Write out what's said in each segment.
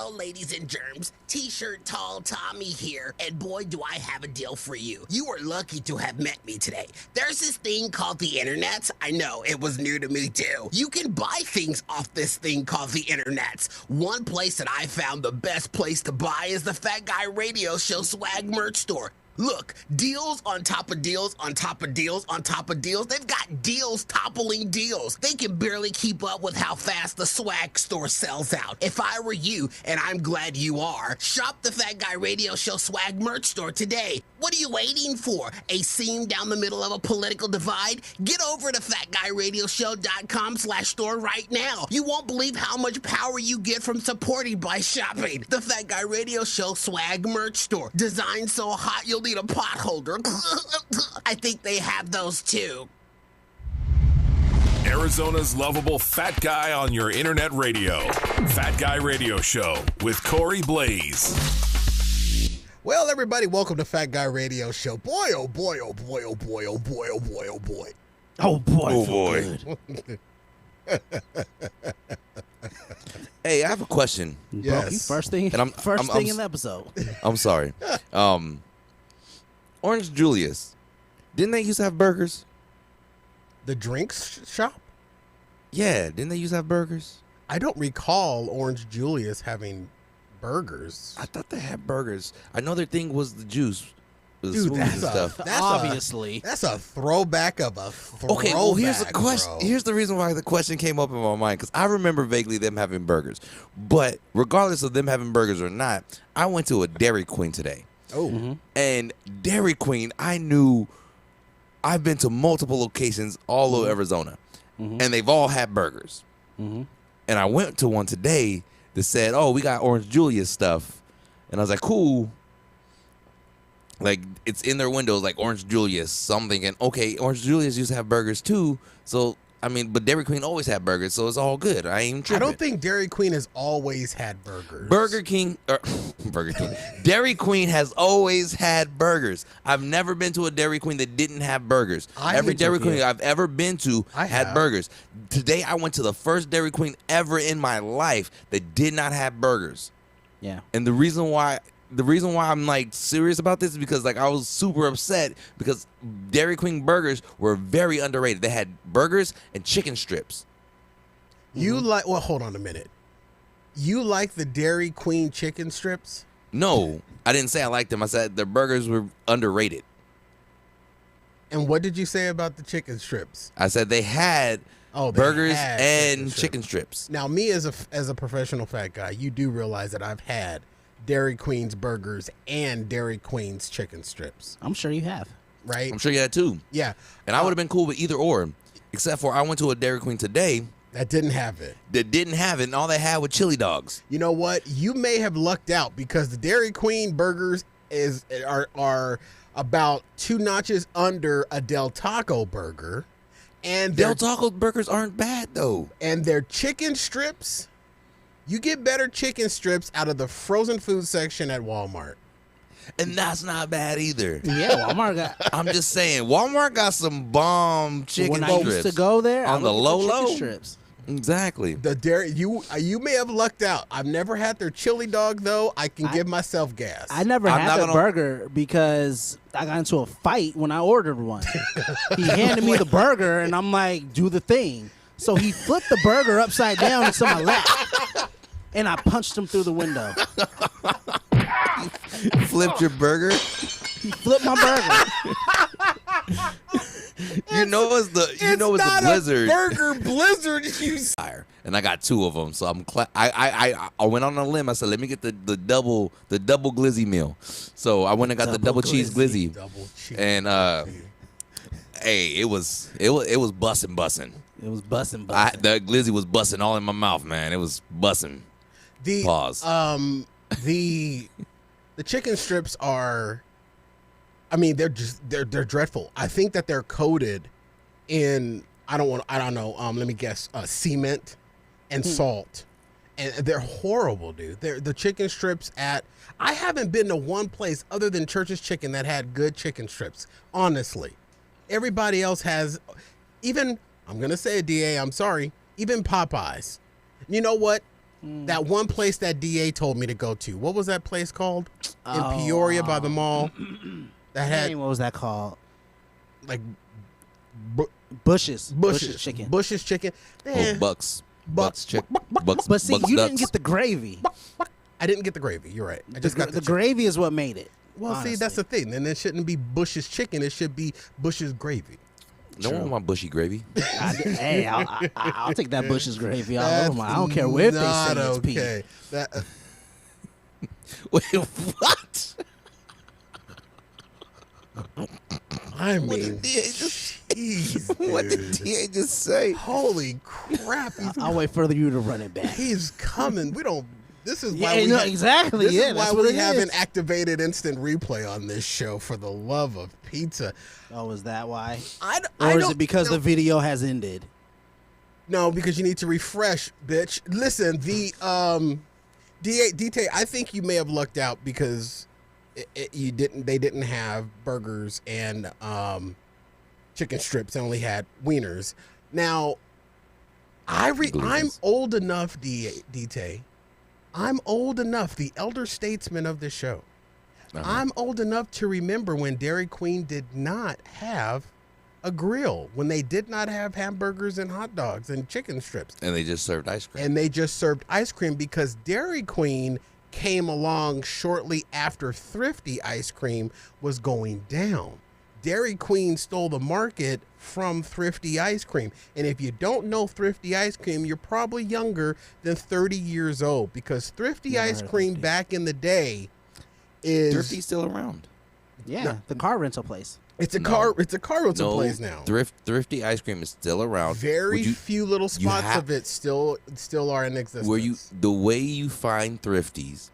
Hello, ladies and germs. T-shirt tall Tommy here, and boy, do I have a deal for you. You are lucky to have met me today. There's this thing called the internet. I know, it was new to me too. You can buy things off this thing called the internet. One place that I found the best place to buy is the Fat Guy Radio Show swag merch store. Look, deals on top of deals on top of deals on top of deals. They've got deals toppling deals. They can barely keep up with how fast the swag store sells out. If I were you, and I'm glad you are, shop the Fat Guy Radio Show swag merch store today. What are you waiting for? A seam down the middle of a political divide? Get over to FatGuyRadioShow.com/store right now. You won't believe how much power you get from supporting by shopping. The Fat Guy Radio Show swag merch store. Designed so hot you'll need a pot holder. I think they have those too. Arizona's lovable fat guy on your internet radio. Fat Guy Radio Show with Corey Blaze. Well, everybody, welcome to Fat Guy Radio Show. Boy, oh boy, oh boy, oh boy, oh boy, oh boy, oh boy. Oh boy. Oh boy. Hey, I have a question. Yes. First thing, And I'm in the episode. I'm sorry. Orange Julius. Didn't they used to have burgers? The drinks shop? Yeah, didn't they used to have burgers? I don't recall Orange Julius having burgers. I thought they had burgers. I know their thing was the juice. The Dude, smoothies and stuff. Obviously. That's a throwback of a throwback. Okay, well, here's the question. bro. Here's the reason why the question came up in my mind, because I remember vaguely them having burgers. But regardless of them having burgers or not, I went to a Dairy Queen today. Oh. And Dairy Queen, I've been to multiple locations all over Arizona, and they've all had burgers. And I went to one today that said, oh, we got Orange Julius stuff. And I was like, cool. Like, it's in their windows, like Orange Julius. So I'm thinking, okay, Orange Julius used to have burgers too. So, I mean, but Dairy Queen always had burgers, so it's all good. I ain't tripping. I don't think Dairy Queen has always had burgers. Burger King. Dairy Queen has always had burgers. I've never been to a Dairy Queen that didn't have burgers. Every Dairy Queen I've ever been to had burgers. Today, I went to the first Dairy Queen ever in my life that did not have burgers. Yeah. And the reason why I'm like serious about this is because like I was super upset because Dairy Queen burgers were very underrated. They had burgers and chicken strips. You like? Well, hold on a minute. You like the Dairy Queen chicken strips? No, I didn't say I liked them. I said their burgers were underrated. And what did you say about the chicken strips? I said they had burgers and chicken strips. Now, me as a professional fat guy, you do realize that I've had Dairy Queen's burgers and Dairy Queen's chicken strips. I'm sure you have. Right? I'm sure you had too. Yeah. And I would have been cool with either or, except for I went to a Dairy Queen today that didn't have it. And all they had were chili dogs. You know what? You may have lucked out because the Dairy Queen burgers are about 2 notches under a Del Taco burger. And Del Taco burgers aren't bad though. And their chicken strips, you get better chicken strips out of the frozen food section at Walmart. And that's not bad either. Yeah, Walmart got. I'm just saying, Walmart got some bomb chicken when strips. I used to go there on the low strips. Exactly. The dairy, you may have lucked out. I've never had their chili dog though. I can give myself gas. I never had the burger because I got into a fight when I ordered one. He handed me the burger and I'm like, do the thing. So he flipped the burger upside down into my lap. And I punched him through the window. You flipped your burger? He flipped my burger. It's the blizzard. Burger blizzard. And I got 2 of them, so I went on a limb. I said, let me get the double glizzy meal. So I went and got the double cheese glizzy. And hey, it was bussin'. It was bussin'. The glizzy was bussin' all in my mouth, man. It was bussin'. Pause. The chicken strips are, I mean, they're dreadful. I think that they're coated in I don't know. Let me guess, cement and salt, and they're horrible, dude. They're the chicken strips I haven't been to one place other than Church's Chicken that had good chicken strips. Honestly, everybody else has. Even I'm gonna say it, DA. I'm sorry. Even Popeyes. You know what? That one place that DA told me to go to. What was that place called? In Peoria by the mall. That had What was that called? like Bushes chicken. Bush's chicken. Bucks chicken. But see, you didn't get the gravy. I didn't get the gravy. You're right. I just got the gravy is what made it. Well, honestly. see, that's the thing. And it shouldn't be Bush's chicken. It should be Bush's gravy. No one want bushy gravy. Hey, I'll take that Bush's gravy all over my. I don't care where they say it's pea. Okay. Wait, what? I What mean, did DA just, jeez, what did dude. DA just say? Holy crap! I'll wait for you to run it back. He's coming. We don't. This is why Yeah, we no, ha- exactly. This Yeah, is that's why what we it haven't is. activated instant replay on this show. For the love of pizza, Oh, is that why? I Or is don't it because know. the video has ended? No, because you need to refresh, bitch. Listen, the DT, I think you may have lucked out because you didn't. They didn't have burgers and chicken strips. They only had wieners. Now, I'm old enough, DT. I'm old enough, the elder statesman of the show. I'm old enough to remember when Dairy Queen did not have a grill, when they did not have hamburgers and hot dogs and chicken strips. And they just served ice cream. And they just served ice cream because Dairy Queen came along shortly after Thrifty ice cream was going down. Dairy Queen stole the market from Thrifty ice cream. And if you don't know Thrifty ice cream, you're probably younger than 30 years old because Thrifty Never ice heard of cream Thrifty. back in the day is Thrifty's still around. Yeah, the car rental place. it's a car rental place now. Thrifty ice cream is still around. Very few little spots have- of it still are in existence. The way you find Thrifties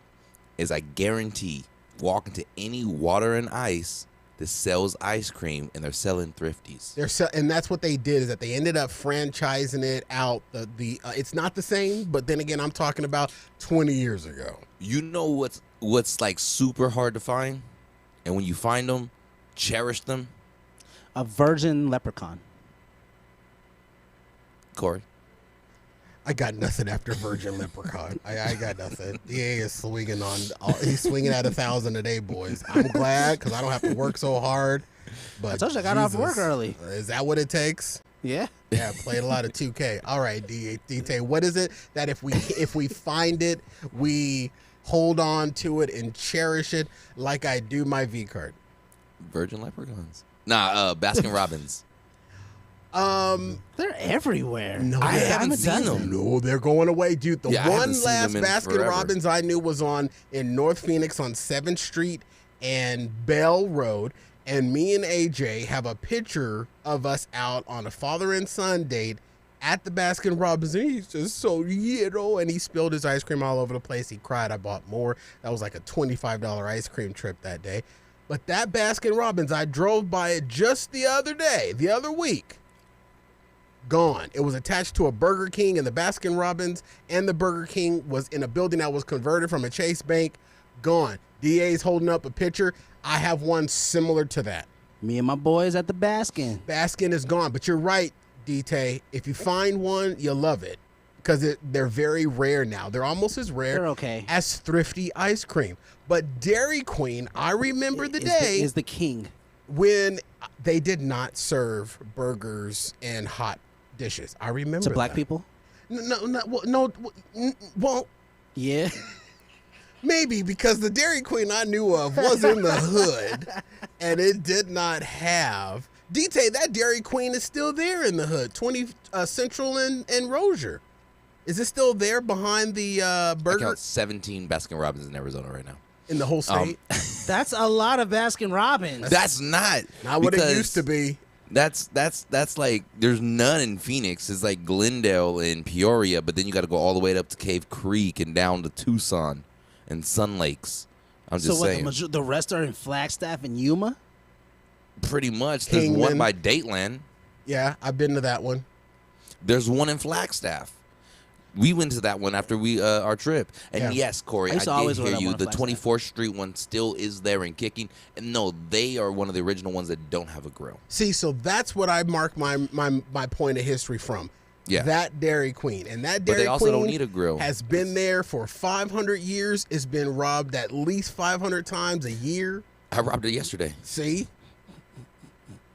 is, I guarantee, walk into any water and ice that sells ice cream, and they're selling Thrifties. And that's what they did, is that they ended up franchising it out. It's not the same, but then again, I'm talking about 20 years ago. You know what's like super hard to find, and when you find them, cherish them. A virgin leprechaun. Corey. I got nothing after Virgin Leprechaun. I got nothing. DA is swinging he's swinging at 1,000 a day, boys. I'm glad because I don't have to work so hard. But I told you I got off work early. Is that what it takes? Yeah. Yeah, played a lot of 2K. All right, DT, what is it that if we find it, we hold on to it and cherish it like I do my V card? Virgin leprechauns. Baskin Robbins. They're everywhere. No, I they haven't seen them. No, they're going away, dude. The Yeah, I one haven't seen last them in Baskin forever. Robbins I knew was in North Phoenix on 7th Street and Bell Road. And me and AJ have a picture of us out on a father and son date at the Baskin Robbins. And he's just so, and he spilled his ice cream all over the place. He cried. I bought more. That was like a $25 ice cream trip that day. But that Baskin Robbins, I drove by it just the other week. Gone. It was attached to a Burger King, and the Baskin Robbins and the Burger King was in a building that was converted from a Chase Bank. Gone. DA's holding up a picture. I have one similar to that. Me and my boys at the Baskin. Baskin is gone, but you're right, DT. If you find one, you'll love it because they're very rare now. They're almost as rare They're okay. as Thrifty ice cream. But Dairy Queen, I remember the day is the king. when they did not serve burgers and hot dishes. I remember To black that. people? Well, Yeah. maybe because the Dairy Queen I knew of was in the hood, and it did not have. DT, that Dairy Queen is still there in the hood, 20 Central and Rozier. Is it still there behind the I burger count 17 Baskin Robbins in Arizona right now. in the whole state? That's a lot of Baskin Robbins. That's not. Not what it because used to be. That's like, there's none in Phoenix. It's like Glendale and Peoria, but then you got to go all the way up to Cave Creek and down to Tucson and Sun Lakes. I'm just saying. The rest are in Flagstaff and Yuma? Pretty much. There's one Kingman. by Dateland. Yeah, I've been to that one. There's one in Flagstaff. We went to that one after our trip. And Yeah. yes, Corey, I I used to always did go to hear that you. one in The Flagstaff. 24th Street one still is there and kicking. And no, they are one of the original ones that don't have a grill. See, so that's what I mark my point of history from. Yeah. That Dairy Queen. And that Dairy But they also Queen don't need a grill. has been there for 500 years. It's been robbed at least 500 times a year. I robbed it yesterday. See?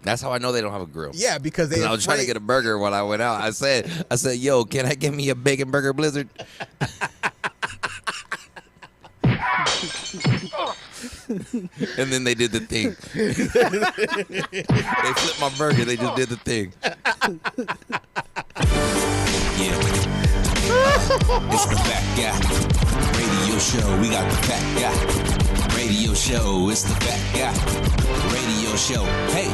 That's how I know they don't have a grill. Yeah, because I was trying to get a burger when I went out. I said, yo, can I get me a bacon burger blizzard? And then they did the thing. They flipped my burger. They just did the thing. Yeah. It's the Fat Guy Radio Show. We got the Fat Guy Radio Show. It's the Fat Guy Radio Show. Hey,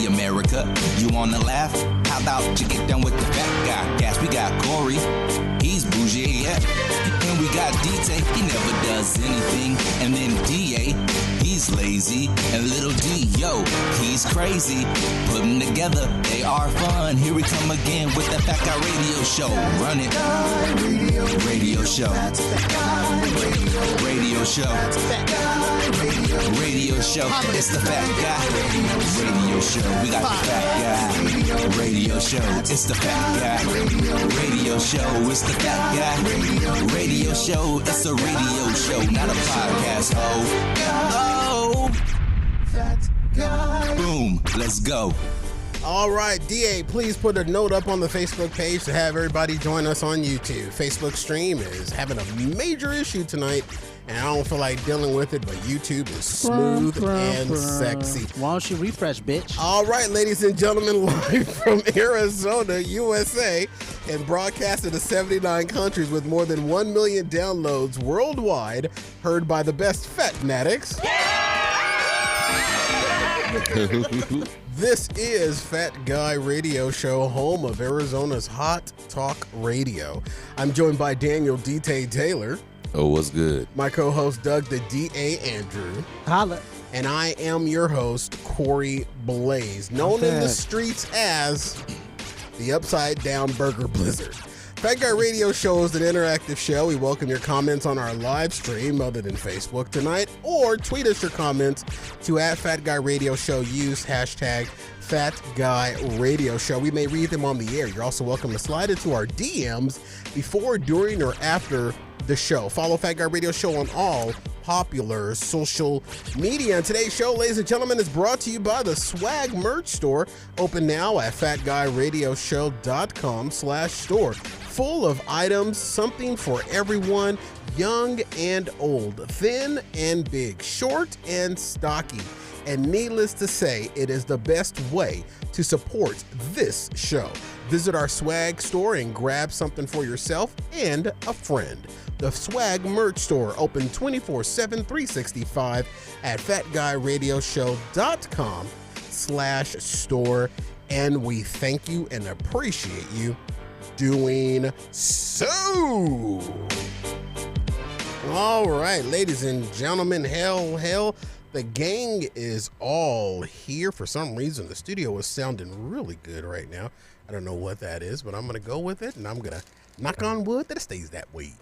America. You wanna laugh? How about you get down with the Fat Guy? Yes, we got Corey. He's bougie, yeah. And we got D-Tay. He never does anything. And then D-A. He's lazy. And little D, yo, he's crazy. Put them together, they are fun. Here we come again with the Fat Guy Radio Show. Run it. Radio Show. Radio Show. Radio Show. It's the Fat Guy Radio Show. We got the Fat Guy Radio Show. It's the Fat Guy Radio Show. It's the Fat Guy Radio Show. It's a radio show, not a podcast. Oh, Fat Guy. Boom. Let's go. All right, DA, please put a note up on the Facebook page to have everybody join us on YouTube. Facebook stream is having a major issue tonight, and I don't feel like dealing with it, but YouTube is smooth and sexy. Why don't you refresh, bitch? All right, ladies and gentlemen, live from Arizona, USA, and broadcasted to 79 countries with more than 1 million downloads worldwide, heard by the best fat fanatics. This is Fat Guy Radio Show, home of Arizona's Hot Talk Radio. I'm joined by Daniel D-Tay Taylor. Oh, what's good? My co-host Doug the D.A. Andrew. Holla. And I am your host, Corey Blaze, known in the streets as the Upside Down Burger Blizzard. Fat Guy Radio Show is an interactive show. We welcome your comments on our live stream other than Facebook tonight, or tweet us your comments to @FatGuyRadioShow. Use hashtag #FatGuyRadioShow. We may read them on the air. You're also welcome to slide into our DMs before, during, or after the show. Follow Fat Guy Radio Show on all popular social media. And today's show, ladies and gentlemen, is brought to you by the Swag Merch Store, open now at FatGuyRadioShow.com/store. Full of items, something for everyone, young and old, thin and big, short and stocky. And needless to say, it is the best way to support this show. Visit our swag store and grab something for yourself and a friend. The Swag Merch Store, open 24/7, 365 at FatGuyRadioShow.com/store. And we thank you and appreciate you doing so. All right, ladies and gentlemen, hell, the gang is all here. For some reason, the studio is sounding really good right now. I don't know what that is, but I'm going to go with it, and I'm going to knock on wood that it stays that way.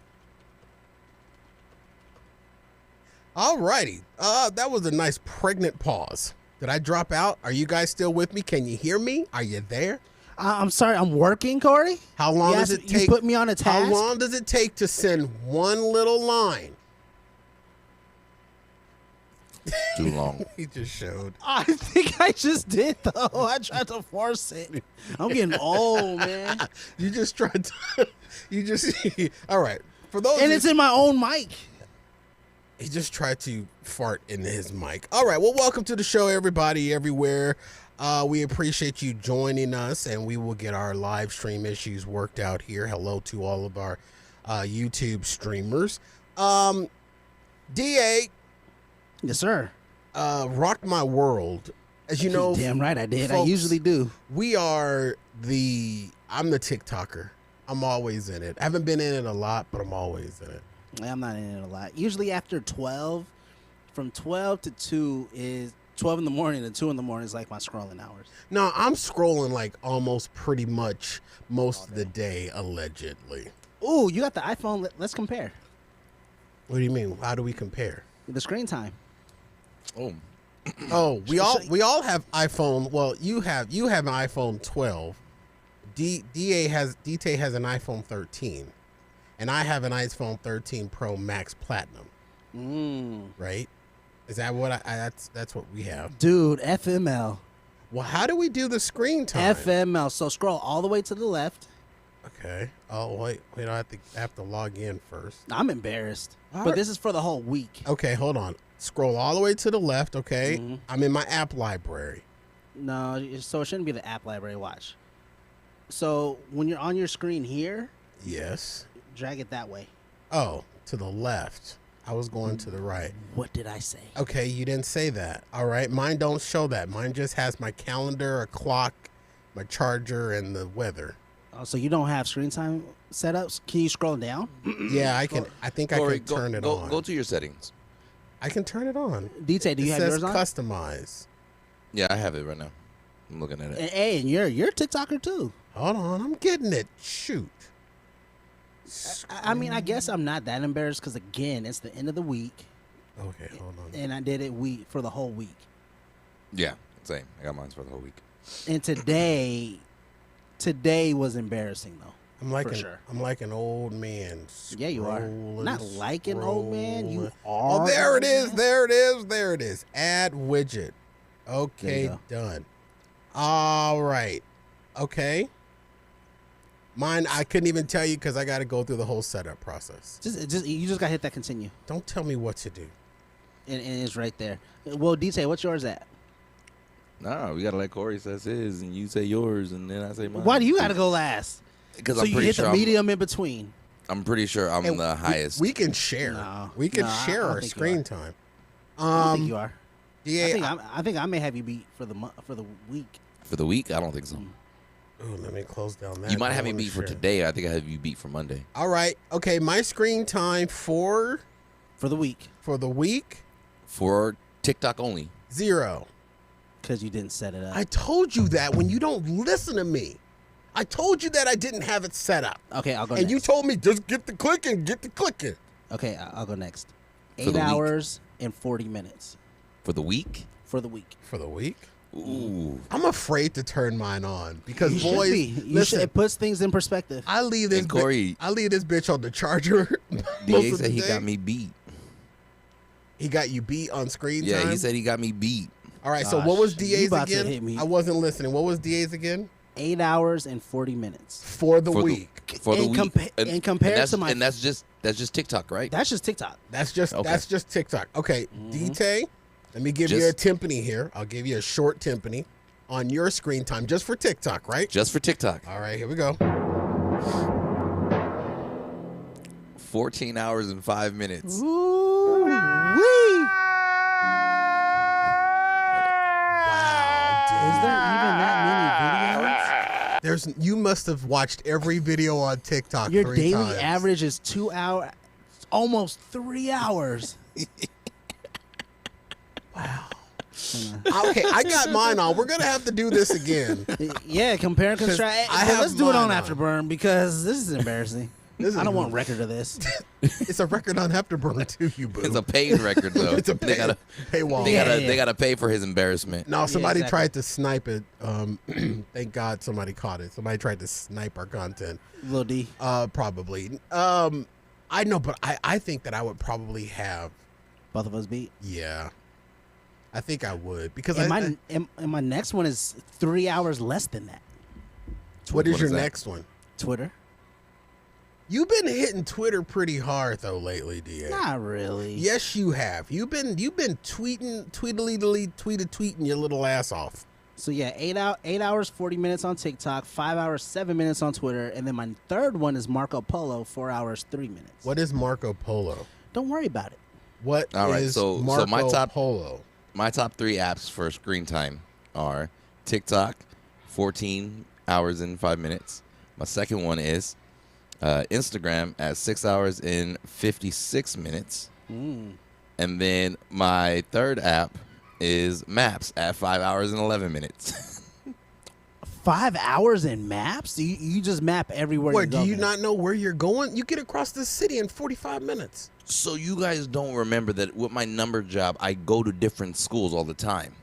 All righty. That was a nice pregnant pause. Did I drop out? Are you guys still with me? Can you hear me? Are you there? I'm sorry, I'm working, Corey. How long does it take? You put me on a task. How long does it take to send one little line? Too long. He just showed. I think I just did, though. I tried to force it. I'm getting old, man. You just tried to. All right. For those. And it's in my own mic. He just tried to fart in his mic. All right. Well, welcome to the show, everybody, everywhere. We appreciate you joining us, and we will get our live stream issues worked out here. Hello to all of our YouTube streamers. DA. Yes, sir. Rocked my world. As you know. Damn right I did. Folks, I usually do. I'm the TikToker. I'm always in it. I haven't been in it a lot, but I'm always in it. I'm not in it a lot. Usually after 12, from 12 to 2 is 12 in the morning to 2 in the morning is like my scrolling hours. No, I'm scrolling like almost pretty much most of the day, allegedly. Ooh, you got the iPhone. Let's compare. What do you mean? How do we compare? The screen time. Oh, we all have iPhone. Well, you have an iPhone 12. DTA has an iPhone 13, and I have an iPhone 13 Pro Max Platinum. Right? Is that what that's what we have? Dude, FML. Well, how do we do the screen time? FML. So scroll all the way to the left. Okay. Oh wait, I have to log in first. I'm embarrassed, All but right. this is for the whole week. Okay, hold on. Scroll all the way to the left. Okay, I'm in my app library. No, so it shouldn't be the app library. Watch. So when you're on your screen here, Yes. drag it that way. Oh, to the left. I was going to the right. What did I say? Okay, you didn't say that. All right, mine don't show that. Mine just has my calendar, a clock, my charger, and the weather. Oh, so you don't have screen time setups? Can you scroll down? Yeah, I can. I think Corey, I can turn it on. Go to your settings. I can turn it on. DT, do you It have says yours on? customize. Yeah, I have it right now. I'm looking at it. Hey, and you're a TikToker too. Hold on, I'm getting it. Shoot. I mean, I guess I'm not that embarrassed because again, it's the end of the week, Okay, hold on. and I did it for the whole week. Yeah, same. I got mine for the whole week. And today was embarrassing though. I'm like an old man. Yeah, you are. Not like an old man. You Oh, are. there an it old is. man. There it is. There it is. Add widget. There Okay, you done. All right. Okay. Mine, I couldn't even tell you because I got to go through the whole setup process. You just gotta hit that continue, Don't tell me what to do. and it's right there. Well, DT, what's yours at? No, we gotta let Corey say his, and you say yours, and then I say mine. Why do you gotta go last? Because So I'm you pretty hit sure the medium in between. I'm pretty sure I'm And the highest. We can share. No. We can No, I share don't our think you screen are. time. I don't think you are. Yeah. I think I may have you beat for the week. For the week, I don't think so. Ooh, let me close down that. You might I have me wanna beat for share. today. I think I have you beat for Monday. All right. Okay. My screen time for For the week, the week, For TikTok only. 0. because you didn't set it up. I told you that when you don't listen to me. I told you that I didn't have it set up. Okay, I'll go And next. you told me just get the clicking. Okay, I'll go next. For 8 the week. hours and 40 minutes For the week? for the week. For the week? Ooh. I'm afraid to turn mine on because You boys, should be. You listen, should. It puts things in perspective. I leave this And Corey- I leave this bitch on the charger. most DA of said the he day. got me beat. He got you beat on screen Yeah, time. he said he got me beat. All right, so Gosh, what was you DA's about to again? hit me. I wasn't listening. What was DA's again? 8 hours and 40 minutes. For the For the- week. For the And week. and compared that's, to my- and that's just TikTok, right? That's just TikTok. That's just Okay. TikTok. Okay, DT, let me give you a Just- timpani here. I'll give you a short timpani on your screen time just for TikTok, right? Just for TikTok. All right, here we go. 14 hours and 5 minutes. Ooh, wee. Wow, Is there even that you must have watched every video on TikTok many videos? Your 3 daily times. average is 2 hours, almost 3 hours. Okay, I got mine on. We're gonna have to do this again. Yeah, compare and contrast. I Hey, have let's do it on mine on. Afterburn because this is embarrassing. This I is- don't want record of this. It's a record on Afterburn too, you boo. It's a paid record, though. It's a they gotta, paywall. Yeah. they gotta pay for his embarrassment. No, somebody exactly. tried to snipe it. Thank God somebody caught it. Somebody tried to snipe our content. Lil D. Probably. I know, but I think that I would probably have. Both of us beat. Yeah, I think I would because And my next one is 3 hours less than that. what is What your is that? next one? Twitter. You've been hitting Twitter pretty hard though lately, DA. Not really. Yes, you have. You've been tweeting your little ass off. So yeah, 8 hours 40 minutes on TikTok, 5 hours 7 minutes on Twitter, and then my third one is Marco Polo, 4 hours 3 minutes. What is Marco Polo? Don't worry about it. What All right, is so Marco my top- Polo? My top 3 apps for screen time are TikTok, 14 hours and 5 minutes. My second one is Instagram at 6 hours and 56 minutes. And then my third app is Maps at 5 hours and 11 minutes. 5 hours in maps? You just map everywhere What, you do go. you then. not know where you're going? You get across the city in 45 minutes. So you guys don't remember that with my number job, I go to different schools all the time.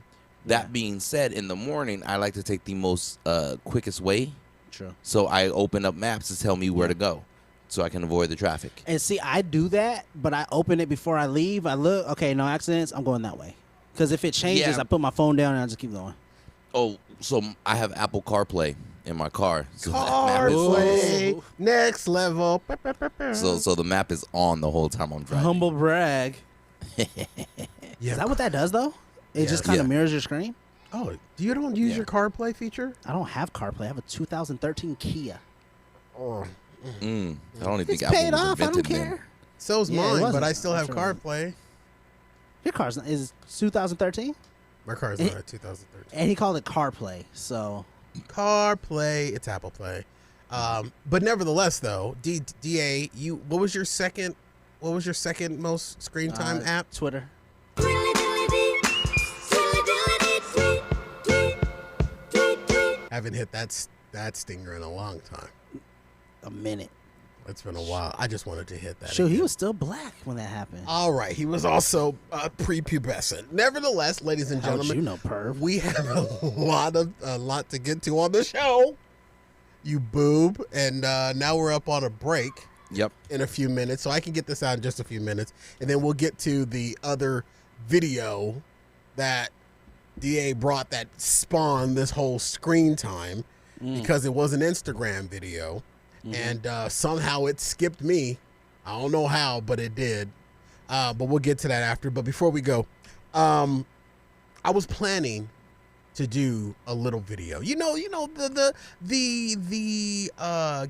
That being said, in the morning, I like to take the most quickest way True. So I open up maps to tell me where to go, so I can avoid the traffic. And see, I do that, but I open it before I leave. I look, okay, no accidents. I'm going that way. Because if it changes, Yeah. I put my phone down and I just keep going. Oh, so I have Apple CarPlay in my car. So that map is- CarPlay, next level. So the map is on the whole time I'm driving. Humble brag. Yeah. Is that what that does, though? It just kind of Yeah. mirrors your screen? Oh, you don't use your CarPlay feature? I don't have CarPlay. I have a 2013 Kia. Oh, I don't even It's think Apple paid was off. I don't invented then. care. so's Yeah, it mine, but wasn't. I still I'm have sure. CarPlay. Your car's is 2013? My car's not a 2013. And he called it CarPlay. So CarPlay, it's Apple Play. But nevertheless, though, DA, what was your second most screen time app? Twitter. Haven't hit that stinger in a long time. A minute. It's been a while. I just wanted to hit that. Shoot, he again. was still black when that happened. All right. He was also prepubescent. Nevertheless, ladies and How would gentlemen, you know, perv? we have a lot to get to on the show. You boob, and now we're up on a break Yep. in a few minutes, so I can get this out in just a few minutes, and then we'll get to the other video that DA brought that spawned this whole screen time because it was an Instagram video, and somehow it skipped me. I don't know how, but it did. But we'll get to that after. But before we go, I was planning to do a little video. You know the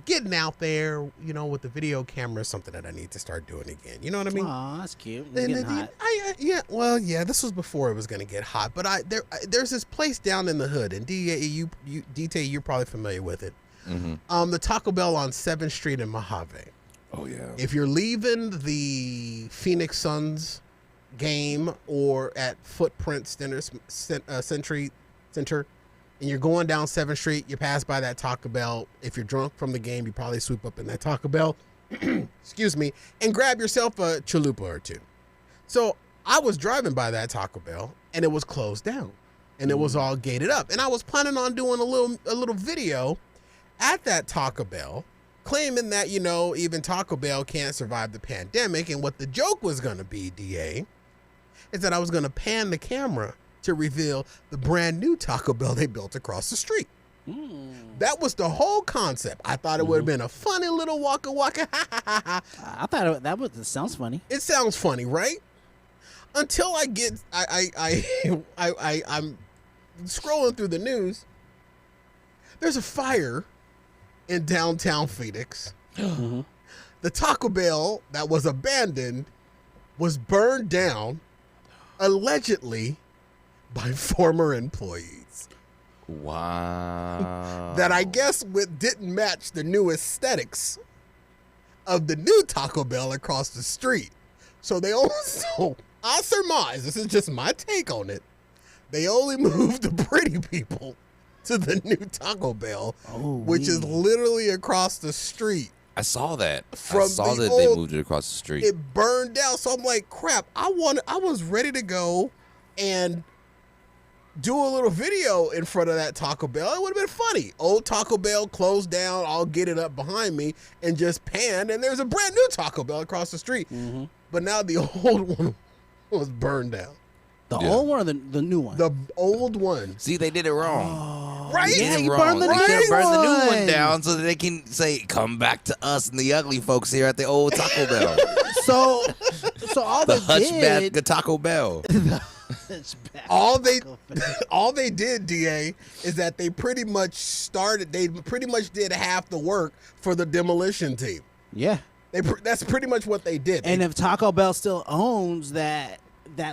getting out there, with the video camera is something that I need to start doing again. You know what I mean? Aw, that's cute. It's And getting hot. This was before it was going to get hot, but there's this place down in the hood, and DT, you're probably familiar with it. The Taco Bell on 7th Street in Mojave. Oh yeah. If you're leaving the Phoenix Suns game or at Footprint Center, and you're going down 7th Street, you pass by that Taco Bell. If you're drunk from the game, you probably swoop up in that Taco Bell, excuse me, and grab yourself a chalupa or two. So I was driving by that Taco Bell, and it was closed down, and it was all gated up. And I was planning on doing a little video at that Taco Bell, claiming that, even Taco Bell can't survive the pandemic. And what the joke was going to be, DA, is that I was going to pan the camera to reveal the brand new Taco Bell they built across the street. That was the whole concept. I thought it would have been a funny little waka. I thought that sounds funny. It sounds funny, right? Until I'm scrolling through the news. There's a fire in downtown Phoenix. The Taco Bell that was abandoned was burned down, allegedly by former employees. Wow. That I guess didn't match the new aesthetics of the new Taco Bell across the street. So I surmise, this is just my take on it, they only moved the pretty people to the new Taco Bell, which is literally across the street. I saw that. From I saw the that they old- moved it across the street. It burned down. So I'm like, crap, I was ready to go and do a little video in front of that Taco Bell. It would have been funny. Old Taco Bell closed down. I'll get it up behind me and just pan. And there's a brand new Taco Bell across the street. But now the old one was burned down. The old one or the new one? The old one. See, they did it wrong. Right? Yeah, Did it you wrong. burned the They new should've burned the new one. one down so that they can say, "Come back to us and the ugly folks here at the old Taco Bell." So all The they Hunchback did. of Taco Bell. All they did, DA, is that they pretty much did half the work for the demolition team. Yeah. That's pretty much what they did. And if Taco Bell still owns that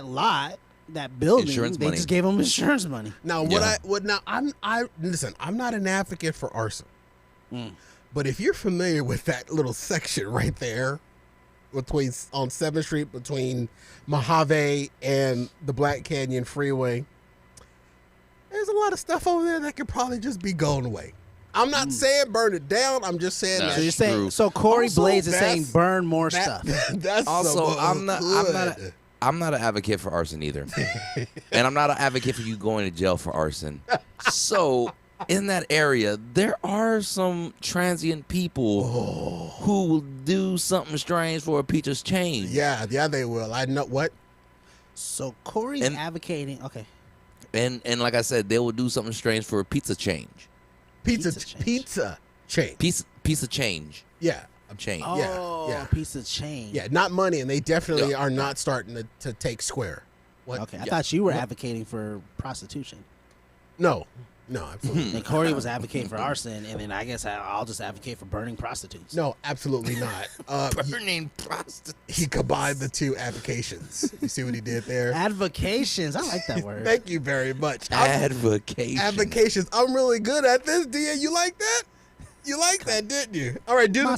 lot, that building, Insurance they money. just gave them insurance money. Now, I'm not an advocate for arson, but if you're familiar with that little section right there, on 7th Street between Mojave and the Black Canyon Freeway, there's a lot of stuff over there that could probably just be going away. I'm not saying burn it down. I'm just saying No. that. So you're That's saying true. so Corey Also, Blaze is saying that's- burn more stuff. That's Also, some hood. I'm not an advocate for arson either, and I'm not an advocate for you going to jail for arson. So in that area, there are some transient people who will do something strange for a pizza's change. Yeah, they will. I know what. So Corey's advocating. Okay. And like I said, they will do something strange for a pizza change. Pizza change. Piece of change. Yeah. Change. Oh, yeah. piece of change. Yeah, not money, and they definitely are not starting to take square. What? Okay, I thought you were advocating for prostitution. No, absolutely. And Corey was advocating for arson, and then I guess I'll just advocate for burning prostitutes. No, absolutely not. Burning prostitutes. He combined the two advocations. You see what he did there? Advocations. I like that word. Thank you very much. Advocations. I'm really good at this, Dia. You like that? You like that, didn't you? All right, do the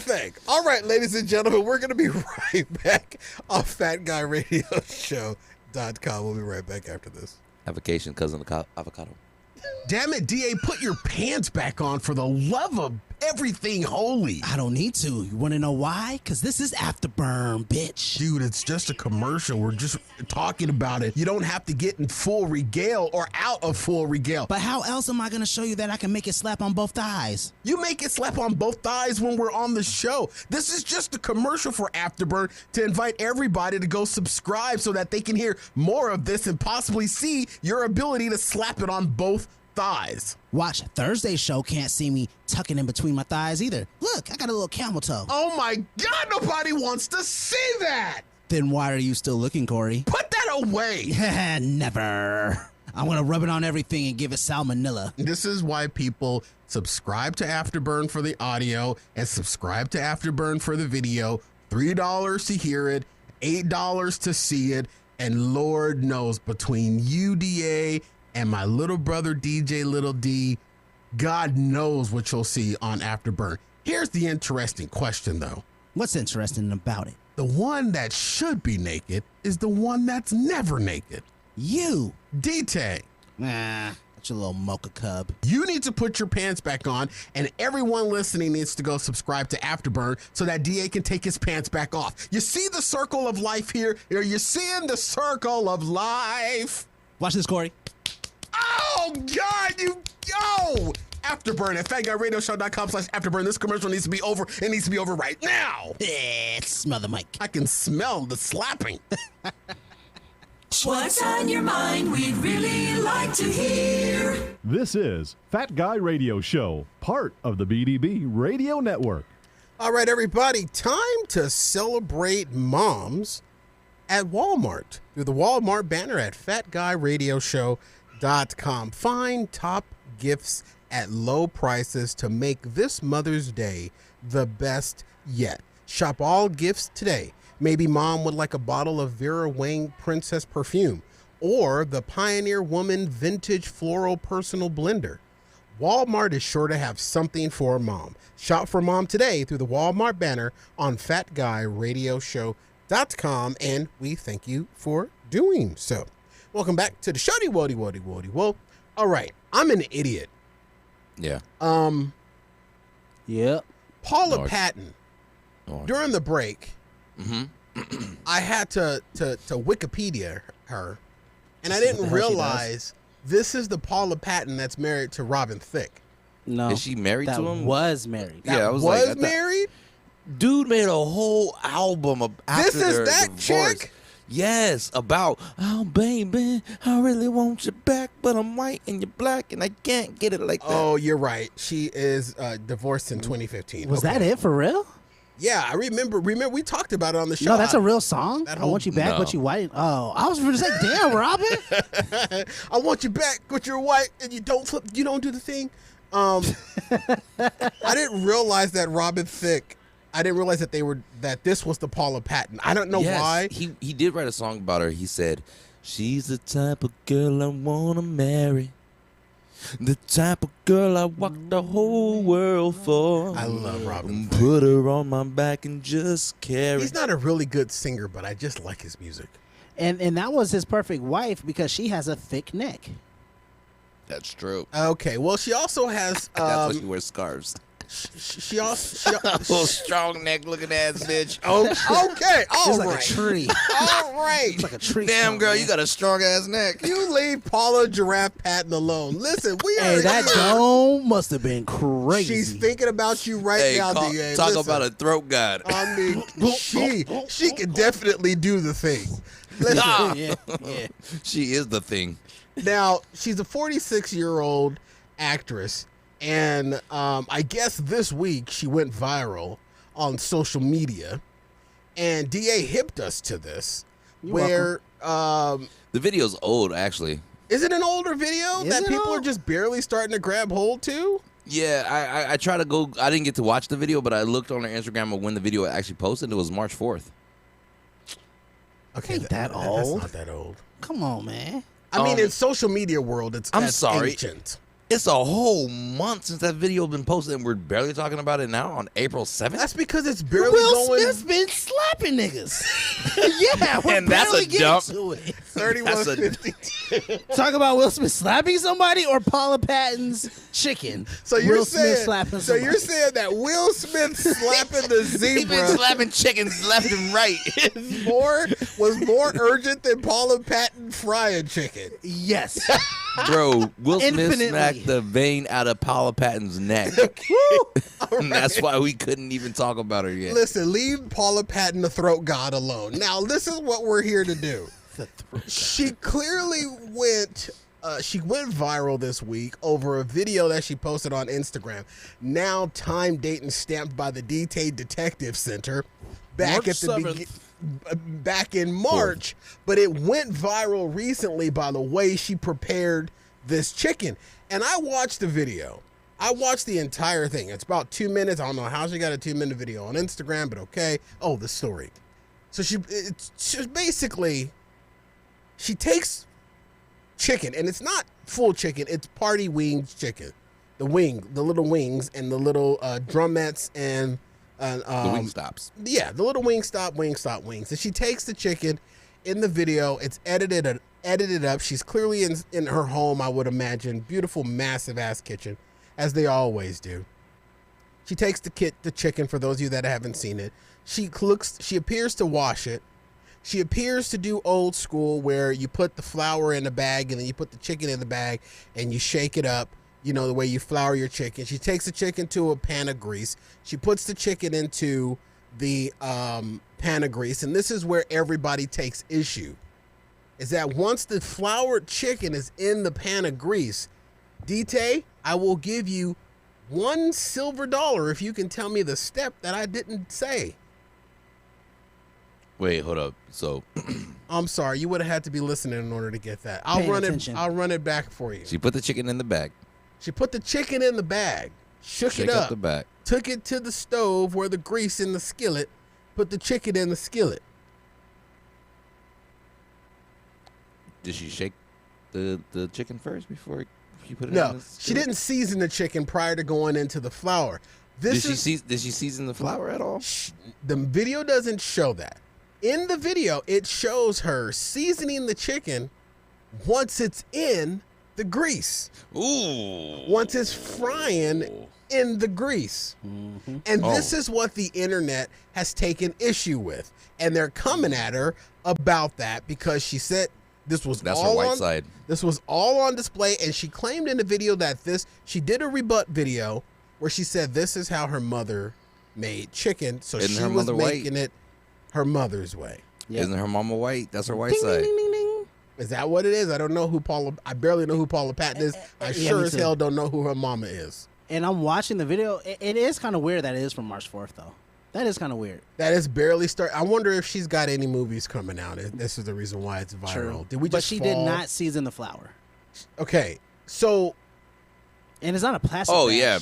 thing. All right, ladies and gentlemen, we're going to be right back on FatGuyRadioShow.com. We'll be right back after this. Avocation, cousin of avocado. Damn it, DA, put your pants back on for the love of everything holy. I don't need to. You want to know why? Because this is Afterburn, bitch. Dude, it's just a commercial. We're just talking about it. You don't have to get in full regale or out of full regale. But how else am I going to show you that I can make it slap on both thighs? You make it slap on both thighs when we're on the show. This is just a commercial for Afterburn to invite everybody to go subscribe so that they can hear more of this and possibly see your ability to slap it on both thighs. Watch, Thursday's show can't see me tucking in between my thighs either. Look, I got a little camel toe. Oh my God, nobody wants to see that. Then why are you still looking, Corey? Put that away. Never. I'm going to rub it on everything and give it salmonella. This is why people subscribe to Afterburn for the audio and subscribe to Afterburn for the video. $3 to hear it, $8 to see it, and Lord knows between UDA and my little brother DJ Little D, God knows what you'll see on Afterburn. Here's the interesting question, though. What's interesting about it? The one that should be naked is the one that's never naked. You. D-Tay. Nah, that's your little mocha cub. You need to put your pants back on, and everyone listening needs to go subscribe to Afterburn so that DA can take his pants back off. You see the circle of life here? Are you seeing the circle of life? Watch this, Corey. Oh, God, Afterburn at FatGuyRadioShow.com/Afterburn. This commercial needs to be over. It needs to be over right now. Smell the mic. I can smell the slapping. What's on your mind? We'd really like to hear. This is Fat Guy Radio Show, part of the BDB Radio Network. All right, everybody, time to celebrate moms at Walmart through the Walmart banner at FatGuyRadioShow.com. Find top gifts at low prices to make this Mother's Day the best yet. Shop all gifts today. Maybe mom would like a bottle of Vera Wang Princess perfume or the Pioneer Woman Vintage Floral Personal Blender. Walmart is sure to have something for mom. Shop for mom today through the Walmart banner on FatGuyRadioShow.com, and we thank you for doing so. Welcome back to the Shuddy Woddy Woddy Woddy Whoa. All right, I'm an idiot. Yeah. Yep. Paula Patton. During the break, I had to Wikipedia her, and I didn't realize this is the Paula Patton that's married to Robin Thicke. No. Is she married to him? Was married. Yeah, I was married? Dude made a whole album after This is their that divorce. chick? Yes, about, oh, baby, I really want you back, but I'm white and you're black and I can't get it like that. Oh, you're right. She is divorced in 2015. Was that it for real? Yeah, I remember we talked about it on the show. No, that's a real song? that I whole- want you back, No. but you white. Oh, I was going to say, damn, Robin. I want you back, but you're white and you don't do the thing. I didn't realize that Robin Thicke. I didn't realize that this was the Paula Patton. I don't know why. He did write a song about her. He said, she's the type of girl I want to marry. The type of girl I walk the whole world for. I love Robin. Put her on my back and just carry. He's not a really good singer, but I just like his music. And that was his perfect wife because she has a thick neck. That's true. Okay, well, she also has. That's why she wears scarves. She also Little strong neck looking ass bitch. okay, all It's right. like a tree. All right. It's like a tree. Damn, stump, girl, man. you got a strong ass neck. You leave Paula Giraffe Patton alone. Listen, we are Hey, that here. dome must have been crazy. She's thinking about you right Hey, now, talk DA. talk Listen, about a throat god. I mean, she can definitely do the thing. Listen, yeah, yeah. She is the thing. now she's a 46-year-old actress, and I guess this week she went viral on social media, and DA hipped us to this. You're The video's old, actually. Is it an older video Is that it people old? are just barely starting to grab hold to? Yeah, I try to go. I didn't get to watch the video, but I looked on her Instagram of when the video actually posted. It was March 4th. Okay, Ain't that that's old. not that old. Come on, man. I mean, in social media world, I'm that's sorry. ancient. It's a whole month since that video been posted, and we're barely talking about it now on April 7th. That's because it's barely Will going. Smith's been slapping niggas. Yeah, we're And that's barely a getting dump. to it. 31.52. Talk about Will Smith slapping somebody or Paula Patton's chicken. So you're Will Smith saying, slapping so you're somebody. saying that Will Smith slapping the He been zebra slapping chickens left and right. was more urgent than Paula Patton frying chicken. Yes. Bro, Will Smith Infinitely. smacked the vein out of Paula Patton's neck. And that's why we couldn't even talk about her yet. Listen, leave Paula Patton, the throat god, alone. Now, this is what we're here to do. She clearly went. She went viral this week over a video that she posted on Instagram. Now, time, date, and stamped by the DT Detective Center back March at the 7th. back in March. But it went viral recently by the way she prepared this chicken. And I watched the video. I watched the entire thing. It's about 2 minutes. I don't know how she got a 2-minute video on Instagram, but okay. Oh, the story. So it's basically, she takes chicken, and it's not full chicken. It's party wings chicken. The little wings, and the little drumettes, and The wing stops. yeah, the little Wingstop wings. And she takes the chicken in the video. It's edited up. She's clearly in her home, I would imagine. Beautiful, massive ass kitchen, as they always do. She takes the chicken, for those of you that haven't seen it. She appears to wash it. She appears to do old school, where you put the flour in a bag and then you put the chicken in the bag and you shake it up, you know, the way you flour your chicken. She takes the chicken to a pan of grease. She puts the chicken into the pan of grease. And this is where everybody takes issue, is that once the floured chicken is in the pan of grease, DT, I will give you $1 silver if you can tell me the step that I didn't say. Wait, hold up. So I'm sorry, you would have had to be listening in order to get that. Paying attention. I'll run it back for you. she put the chicken in the bag. She put the chicken in the bag, shook Shake it up up, the bag. took it to the stove where the grease in the skillet, put the chicken in the skillet. Did she shake the chicken first before she put it in No, the she skillet? didn't season the chicken prior to going into the flour. Did she season the flour at all? The video doesn't show that. In the video, it shows her seasoning the chicken once it's in the grease. Ooh. Once it's frying in the grease. And this is what the internet has taken issue with. And they're coming at her about that because she said this was That's all her white on, side. This was all on display, and she claimed in the video that she did a rebut video where she said this is how her mother made chicken. So Isn't she her was mother white? making it her mother's way. Yep. Isn't her mama white? That's her white Ding, side. ding, ding, ding. Is that what it is? I don't know who I barely know who Paula Patton is. I Yeah, sure me as too. hell don't know who her mama is. And I'm watching the video. It is kind of weird that it is from March 4th, though. That is kind of weird. That is barely start. I wonder if she's got any movies coming out. This is the reason why it's viral. True. Did we But just she fall? did not season the flour. Okay, so And it's not a plastic Oh bag. yeah,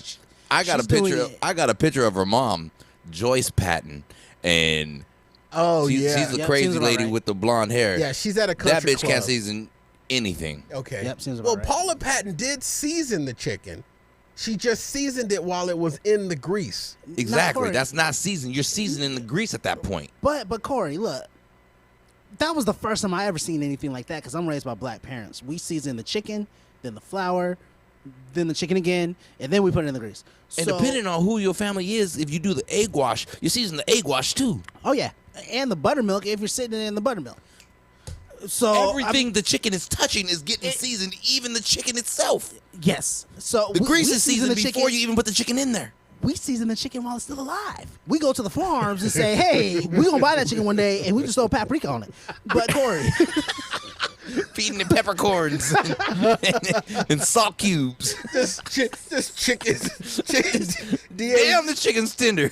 I got She's a picture. doing it. I got a picture of her mom, Joyce Patton, and she's the Yep, crazy seems about lady right. with the blonde hair. yeah, she's at a country that bitch club. can't season anything. Okay. Yep, seems about well, right. Paula Patton did season the chicken. She just seasoned it while it was in the grease. Exactly. Corey. That's not seasoned. You're seasoning the grease at that point. But Corey, look, that was the first time I ever seen anything like that because I'm raised by black parents. We season the chicken, then the flour, then the chicken again, and then we put it in the grease. And So- depending on who your family is, if you do the egg wash, you season the egg wash too. Oh yeah, and the buttermilk if you're sitting in the buttermilk. So Everything the chicken is touching is getting seasoned, even the chicken itself. Yes. So The grease we is season seasoned the before chicken. you even put the chicken in there. We season the chicken while it's still alive. We go to the farms and say, "Hey, we're gonna buy that chicken one day, and we just throw paprika on it." But Corey, Feeding it peppercorns and salt cubes. This chicken. Damn, the chicken's tender.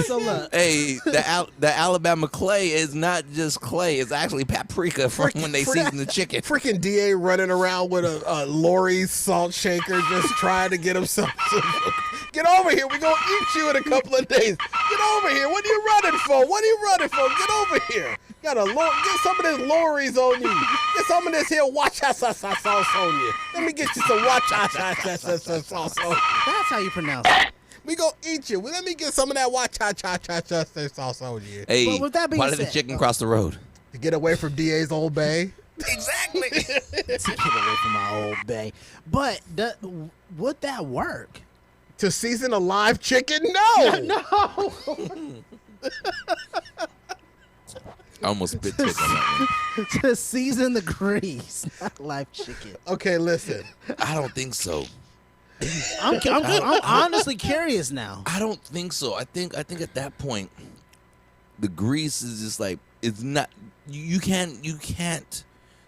so look, Hey, the Alabama clay is not just clay; it's actually paprika from when they season the chicken. Freaking DA running around with a Lori's salt shaker, just trying to get himself. Get over here. We're going to eat you in a couple of days. Get over here. What are you running for? What are you running for? Get over here. Get some of this Lori's on you. Get some of this here sauce on you. Let me get you some sauce on you. that's how you pronounce it. We gonna eat you. Let me get some of that sauce on you. Hey, But with that being why did the said- chicken cross the road? To get away from DA's Old Bay. Exactly. To get away from my old bay. But would that work? To season a live chicken? No. I almost bit chicken on that one. To season the grease, not live chicken. Okay, listen. I don't think so. I'm honestly curious now. I don't think so. I think at that point, the grease is just like it's not. You can't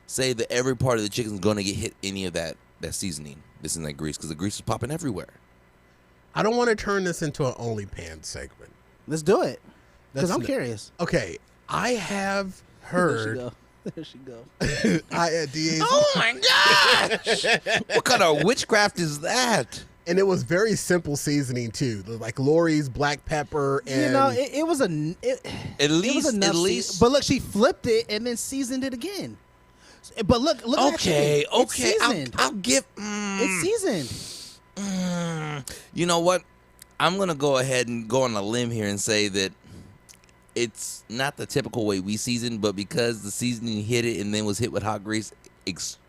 say that every part of the chicken is going to get hit any of that seasoning. This is that grease because the grease is popping everywhere. I don't want to turn this into an OnlyPans segment. Let's do it. Because I'm That's- curious. Okay, I have heard. There she go. I at DA's. Oh my gosh! What kind of witchcraft is that? And it was very simple seasoning too, like Lori's black pepper and. You know, it was a. At least. But look, she flipped it and then seasoned it again. But look at that Okay, chicken. It's okay. seasoned. I'll give. It's seasoned. You know what? I'm gonna go ahead and go on a limb here and say that it's not the typical way we season, but because the seasoning hit it and then was hit with hot grease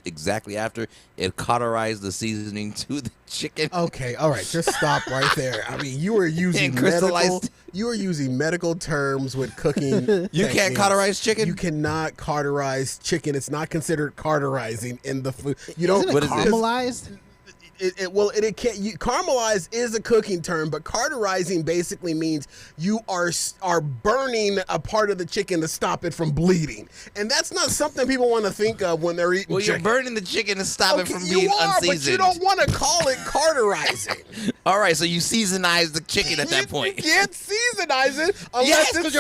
exactly after, it cauterized the seasoning to the chicken. Okay, all right, just stop right there. I mean, you were using And crystallized- medical. You were using medical terms with cooking. You can't techniques. cauterize chicken? You cannot cauterize chicken. It's not considered cauterizing in the food. You don't. Isn't it What is this? caramelized? It can't. Caramelize is a cooking term, but cauterizing basically means you are burning a part of the chicken to stop it from bleeding, and that's not something people want to think of when they're eating. Well, you're chicken. burning the chicken to stop it from you being are, unseasoned. but you don't want to call it cauterizing. All right, so you seasonize the chicken at that point. You can't seasonize it unless Yes, it's because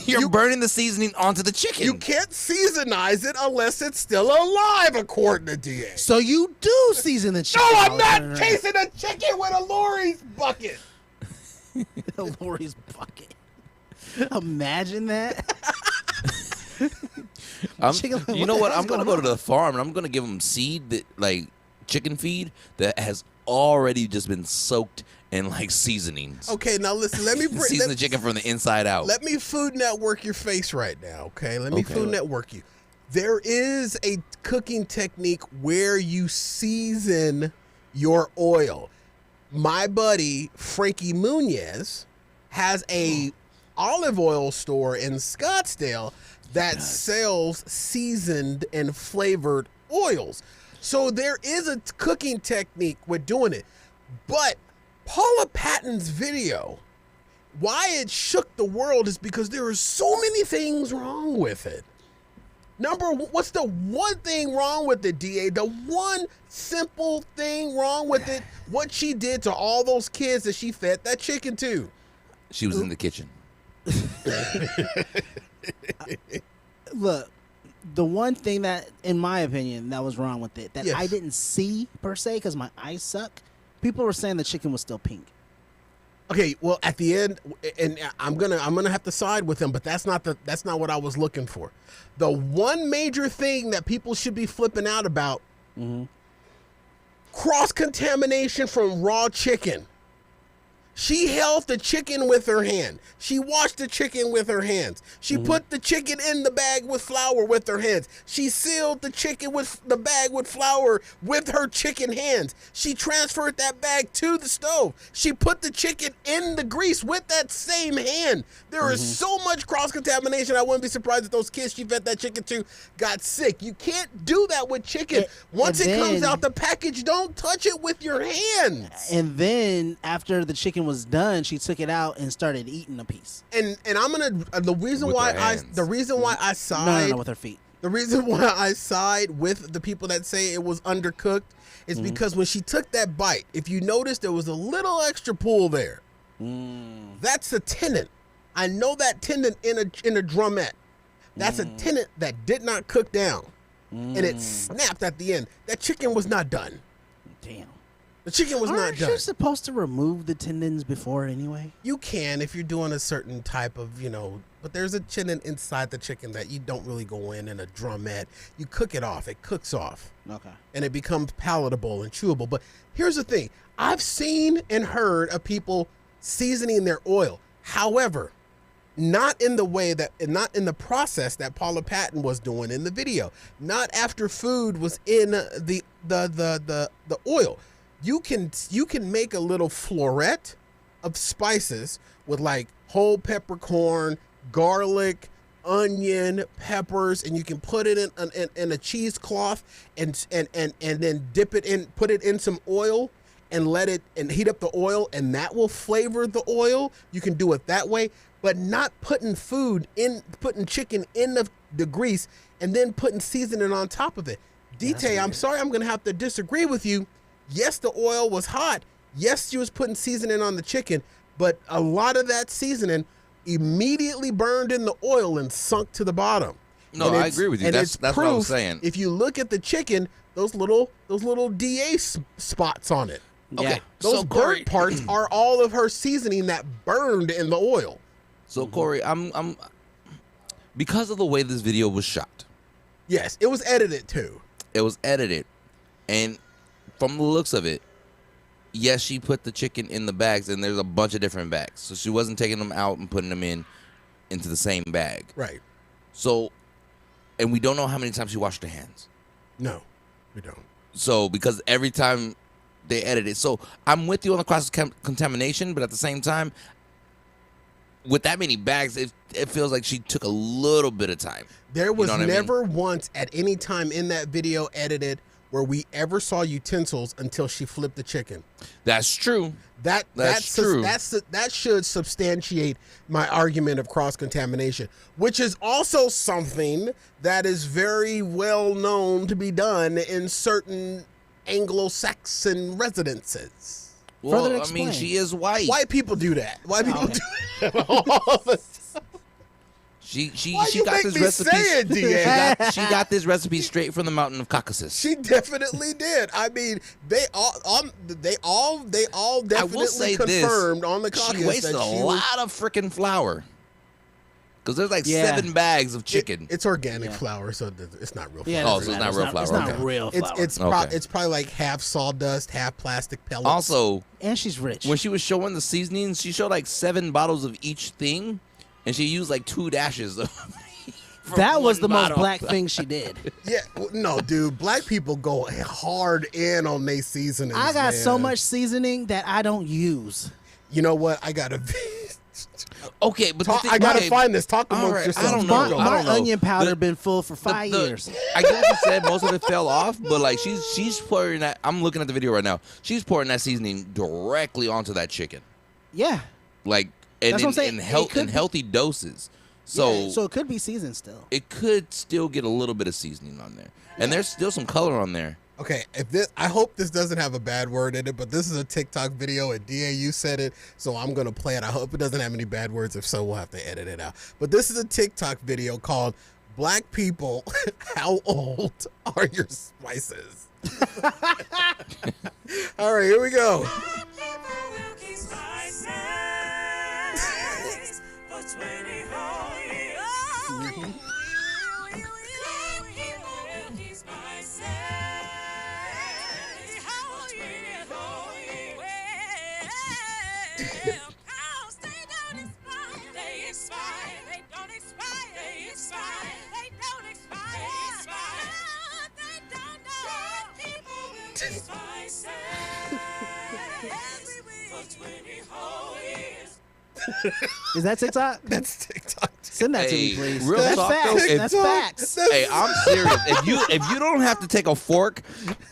you're burning the seasoning onto the chicken. You can't seasonize it unless it's still alive, according to DA. So you do season the chicken. No, I'm while it's not running around. chasing a chicken with a Lori's bucket. Lori's bucket. Imagine that. You know what? I'm gonna go to the farm and I'm gonna give them seed that like chicken feed that has already just been soaked in like seasonings. Okay, now listen. Let me Season the chicken from the inside out. Let me Food Network your face right now, okay? Let me Okay. Food Network you. There is a cooking technique where you season your oil. My buddy Frankie Muniz has a olive oil store in Scottsdale that sells seasoned and flavored oils. So there is a cooking technique with doing it. But Paula Patton's video, why it shook the world is because there are so many things wrong with it. What's the one thing wrong with it, DA? The one simple thing wrong with it, what she did to all those kids that she fed that chicken to. She was in the kitchen. Look, the one thing that, in my opinion, that was wrong with it, that Yes. I didn't see per se because my eyes suck, people were saying the chicken was still pink. Okay, well at the end, and I'm gonna have to side with him, but that's not what I was looking for. The one major thing that people should be flipping out about: cross-contamination from raw chicken. She held the chicken with her hand. She washed the chicken with her hands. She put the chicken in the bag with flour with her hands. She sealed the chicken with the bag with flour with her chicken hands. She transferred that bag to the stove. She put the chicken in the grease with that same hand. There is so much cross-contamination. I wouldn't be surprised if those kids she fed that chicken to got sick. You can't do that with chicken. Once it comes out the package, don't touch it with your hands. And then after the chicken was done, she took it out and started eating a piece. And I'm gonna the reason With why her I hands. the reason why I side No, with her feet. the reason why I side with the people that say it was undercooked is because when she took that bite, if you notice, there was a little extra pull there. That's a tendon. I know that tendon in a drumette. That's a tendon that did not cook down, and it snapped at the end. That chicken was not done. Damn. The chicken was not Aren't done. you supposed to remove the tendons before anyway? You can if you're doing a certain type of, but there's a tendon inside the chicken that you don't really go in a drumette. You cook it off. It cooks off. Okay. And it becomes palatable and chewable. But here's the thing. I've seen and heard of people seasoning their oil. However, not in the process that Paula Patton was doing in the video. Not after food was in the oil. You can make a little floret of spices with like whole peppercorn, garlic, onion, peppers, and you can put it in a cheesecloth and then dip it in, put it in some oil and let it and heat up the oil, and that will flavor the oil. You can do it that way, but not putting chicken in the grease and then putting seasoning on top of it. DT, I'm sorry, I'm gonna have to disagree with you. Yes, the oil was hot. Yes, she was putting seasoning on the chicken, but a lot of that seasoning immediately burned in the oil and sunk to the bottom. No, And I it's- agree with you. and That's it's what I was proof, saying. If you look at the chicken, those little DA spots on it. Yeah. Those So, Corey- burnt parts are all of her seasoning that burned in the oil. So Corey, I'm because of the way this video was shot. Yes, it was edited too. It was edited, and from the looks of it, yes, she put the chicken in the bags, and there's a bunch of different bags. So she wasn't taking them out and putting them into the same bag. Right. So, and we don't know how many times she washed her hands. No, we don't. So because every time they edit it, so I'm with you on the cross-contamination, but at the same time, with that many bags, it feels like she took a little bit of time. There was know what I mean? never once at any time in that video edited where we ever saw utensils until she flipped the chicken. That's true. That's true. That should substantiate my argument of cross-contamination, which is also something that is very well known to be done in certain Anglo-Saxon residences. Well, Further I mean, explain. she is white. White people do that. White people do that all the time. She Why she you got make this me recipe. say it, DA? She got this recipe straight from the mountain of Caucasus. She definitely did. I mean, they all definitely say confirmed on the caucus She wasted that a she was. lot of freaking flour. Because there's like Yeah. 7 bags of chicken. It's organic flour, so it's not real flour. Yeah, Oh, so it's not real flour, It's not okay. real flour. It's probably like half sawdust, half plastic pellets. Also, And she's rich. when she was showing the seasonings, she showed like 7 bottles of each thing, and she used like 2 dashes of. from that was one the most bottle. black thing she did. yeah, no, dude, black people go hard in on their seasonings. I got so man. much seasoning that I don't use. You know what? I gotta. Okay, but the thing- I gotta okay, find this. Talk all amongst right, yourselves. I don't My, know. Go. I my don't know. onion powder The- been full for 5 years. I get what you said. Most of it fell off, but like she's pouring that. I'm looking at the video right now. She's pouring that seasoning directly onto that chicken, Yeah. like and That's what I'm saying. in It could be- healthy doses. So, Yeah, so it could be seasoned still. it could still get a little bit of seasoning on there, and there's still some color on there. Okay, I hope this doesn't have a bad word in it, but this is a TikTok video and DAU said it, so I'm gonna play it. I hope it doesn't have any bad words. If so, we'll have to edit it out. But this is a TikTok video called "Black People, How Old Are Your Spices?" All right, here we go. Is that TikTok? That's TikTok. Send that to Hey, me, please. real That's talk, facts. though, That's TikTok. facts. Hey, I'm serious. If you don't have to take a fork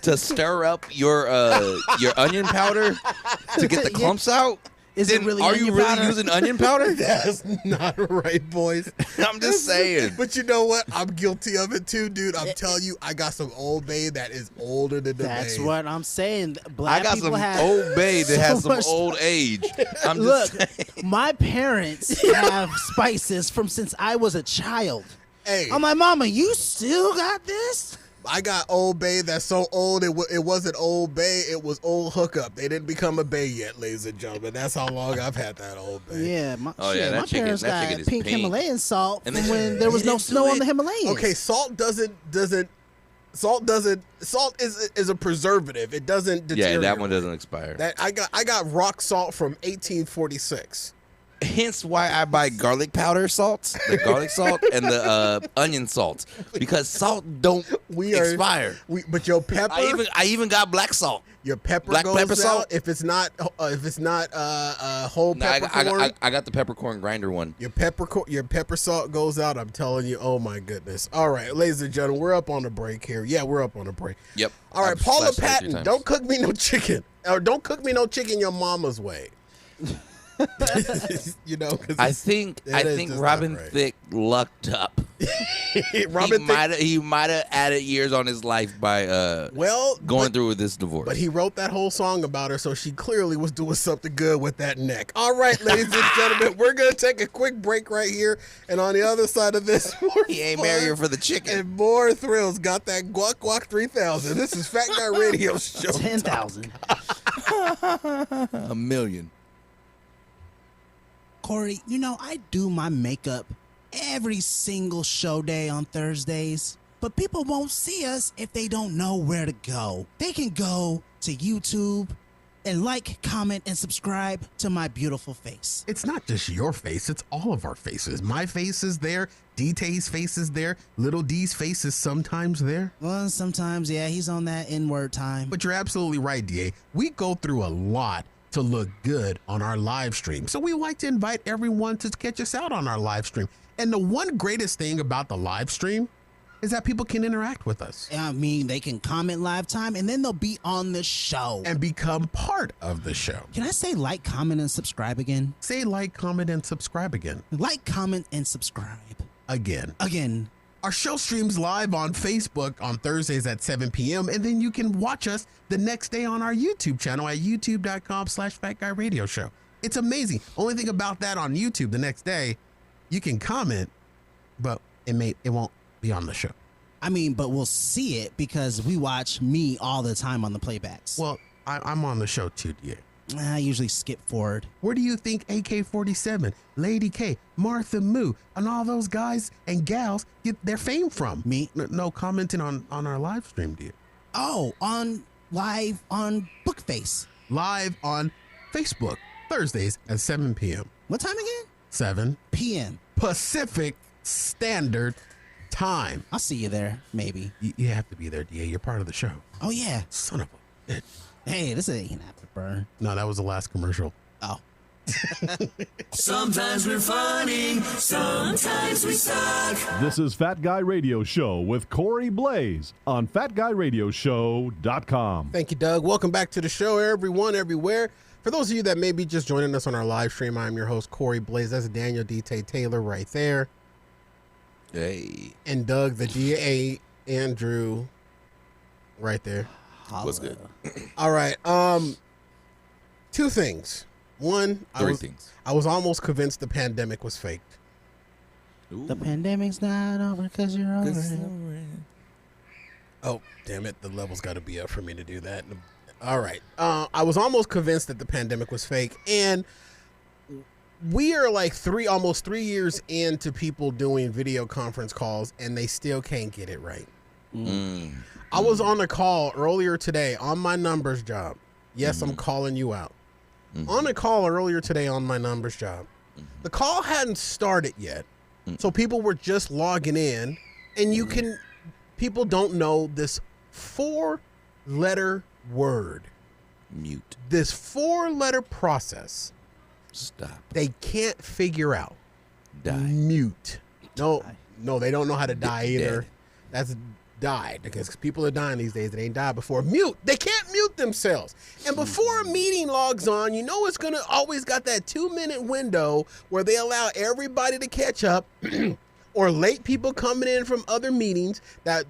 to stir up your onion powder to get the clumps out, Is it then really are you onion really powder? using onion powder? That's not right, boys. I'm just saying. But you know what? I'm guilty of it too, dude. I'm telling you, I got some Old Bay that is older than the That's Bay. what I'm saying. I Black got people some have Old Bay that so has some much- old age. I'm Look, just saying. my parents have spices from since I was a child. Hey, I'm like, Mama, you still got this? I got Old Bay that's so old it wasn't Old Bay, it was Old Hookup. They didn't become a Bay yet, ladies and gentlemen. That's how long I've had that Old Bay. Yeah, Oh, yeah, that my chicken- parents that got chicken is pink pink. Himalayan salt And from they- when there was they no didn't do snow on it. the Himalayas. Okay, salt is a preservative. It doesn't deteriorate. Yeah, that one doesn't expire. That I got rock salt from 1846. Hence why I buy garlic powder salts, the garlic salt and the onion salt, because salt don't expire. But your pepper, I even got black salt. your pepper black goes pepper out salt? if it's not whole No, I peppercorn. got the peppercorn grinder one. Your pepper salt goes out. I'm telling you. Oh my goodness. All right, ladies and gentlemen, we're up on the break here. Yeah, we're up on the break. Yep. All right, I've Paula flashed that 3 Patton, times. don't cook me no chicken, or don't cook me no chicken your mama's way. You know, 'cause I it's- think it is just not Robin right. Thicke lucked up. Robin Thicke, He might have added years on his life by going through with this divorce. But he wrote that whole song about her, so she clearly was doing something good with that neck. All right, ladies and gentlemen, we're going to take a quick break right here. And on the other side of this, He ain't marry her for the chicken. and more thrills. Got that Guac Guac 3000. This is Fat Guy Radio Show. 10,000. A million. Corey, you know, I do my makeup every single show day on Thursdays, but people won't see us if they don't know where to go. They can go to YouTube and like, comment, and subscribe to my beautiful face. It's not just your face, it's all of our faces. My face is there, D-Tay's face is there, Little D's face is sometimes there. Well, sometimes, yeah, he's on that N-word time. But you're absolutely right, DA. We go through a lot to look good on our live stream. So we like to invite everyone to catch us out on our live stream. And the one greatest thing about the live stream is that people can interact with us I mean, they can comment live time, and then they'll be on the show. and become part of the show. Can I say like, comment, and subscribe again? Say like, comment, and subscribe again. Like, comment, and subscribe. Again. Again. Our show streams live on Facebook on Thursdays at 7 p.m. And then you can watch us the next day on our YouTube channel at youtube.com/FatGuyRadioShow. It's amazing. Only thing about that on YouTube the next day, you can comment, but it won't be on the show. I mean, but we'll see it because we watch me all the time on the playbacks. Well, I'm on the show too, DA. I usually skip forward. Where do you think AK-47, Lady K, Martha Moo, and all those guys and gals get their fame from? Me? No commenting on our live stream, dear. Oh, live on Bookface. Live on Facebook, Thursdays at 7 p.m. What time again? 7 PM. Pacific Standard Time. I'll see you there, maybe. You have to be there, DA. You're part of the show. Oh, yeah. Son of a bitch. Hey, this ain't Afterburn. No, that was the last commercial. Oh. Sometimes we're funny, sometimes we suck. This is Fat Guy Radio Show with Corey Blaze on FatGuyRadioShow.com. Thank you, Doug. Welcome back to the show, everyone, everywhere. For those of you that may be just joining us on our live stream, I'm your host, Corey Blaze. That's Daniel D.T. Taylor right there. Hey, And Doug, the DA, Andrew, right there. what's good? All right. Two things. One, Three things. I was almost convinced the pandemic was faked. The pandemic's not over because you're over it. Oh, damn it. The level's got to be up for me to do that. All right. I was almost convinced that the pandemic was fake. And we are like almost 3 years into people doing video conference calls, and they still can't get it right. I was on a call earlier today on my numbers job. Yes, I'm calling you out. On a call earlier today on my numbers job. The call hadn't started yet. So people were just logging in, and people don't know this 4-letter word. Mute. This 4-letter process Stop. They can't figure out Die. mute. No, they don't know how to die either. Dead. That's died because people are dying these days. They ain't died before. Mute. They can't mute themselves. And before a meeting logs on, you know it's gonna always got that 2-minute window where they allow everybody to catch up, or late people coming in from other meetings that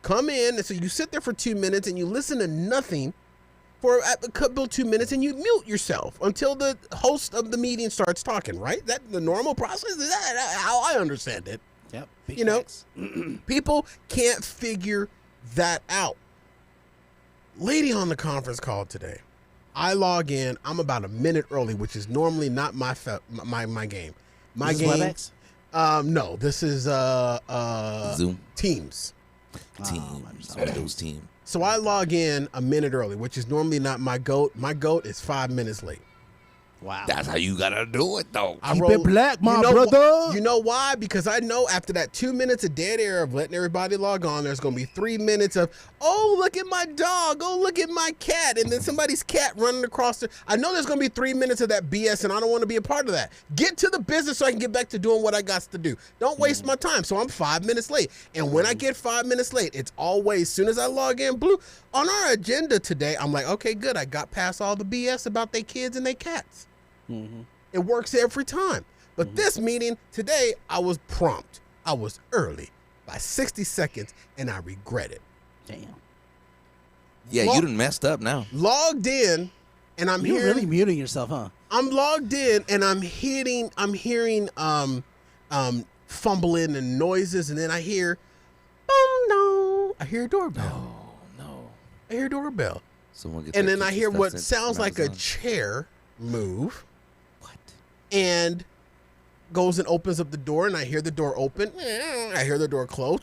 come in. And so you sit there for 2 minutes and you listen to nothing for a couple 2 minutes and you mute yourself until the host of the meeting starts talking. Right? That the normal process. Is that how I understand it? Yep. Big You know, facts. people can't figure that out. Lady on the conference call today. I log in. I'm about a minute early, which is normally not my game. My This is game. WebEx? No, this is Zoom. Teams. Teams. Windows team. So I log in a minute early, which is normally not my goat. My goat is 5 minutes late. Wow. That's how you gotta do it, though. I Keep roll- it black, my you know brother. You know why? Because I know after that 2 minutes of dead air of letting everybody log on, there's going to be 3 minutes of, oh, look at my dog. Oh, look at my cat. And then somebody's cat running across the. I know there's going to be 3 minutes of that BS, and I don't want to be a part of that. Get to the business so I can get back to doing what I got to do. Don't waste my time. So I'm 5 minutes late. And when I get 5 minutes late, it's always, as soon as I log in, blue. On our agenda today, I'm like, okay, good. I got past all the BS about their kids and their cats. It works every time. But this meeting today, I was prompt. I was early by 60 seconds, and I regret it. Damn. Yeah, you done messed up now. Logged in, and I'm You're hearing. really muting yourself, huh? I'm logged in, and I'm hearing fumbling and noises, and then I hear, boom, no. I hear a doorbell. No. I hear a doorbell, Someone get and their then I kitchen hear stuff what sent to sounds like a Amazon. chair move. What? And goes and opens up the door, and I hear the door open. I hear the door close,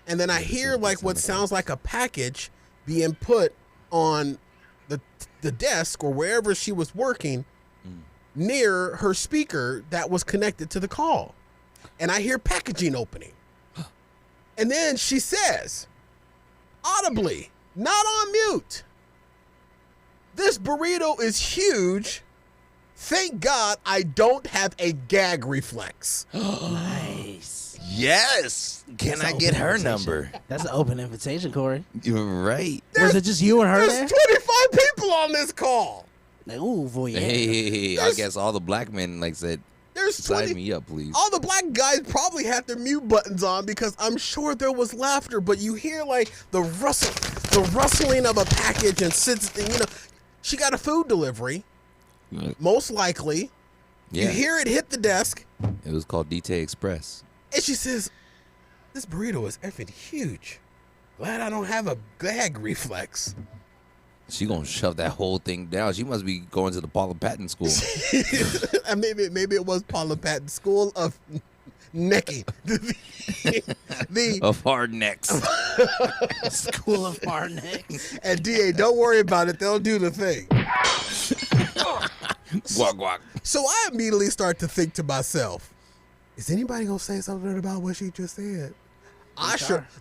and then I hear like what sounds like a package being put on the desk or wherever she was working near her speaker that was connected to the call, and I hear packaging opening, and then she says, audibly, not on mute, "This burrito is huge. Thank God I don't have a gag reflex." Nice. Yes. Can I get her number? That's an open invitation, Corey. You're right. Was it just you and her There's there? 25 people on this call. Like, ooh, voyeur. Hey, I guess all the black men like said, There's sign 20. me up, please. All the black guys probably had their mute buttons on because I'm sure there was laughter, but you hear like the rustling of a package, and she got a food delivery, most likely. Yeah. You hear it hit the desk, It was called DT Express. and she says, "This burrito is effing huge. Glad I don't have a gag reflex." She gonna shove that whole thing down. She must be going to the Paula Patton school. And maybe it was Paula Patton School of Necking. Of hard necks. School of hard necks. And DA, don't worry about it. They'll do the thing. Guac guac. So I immediately start to think to myself, is anybody going to say something about what she just said?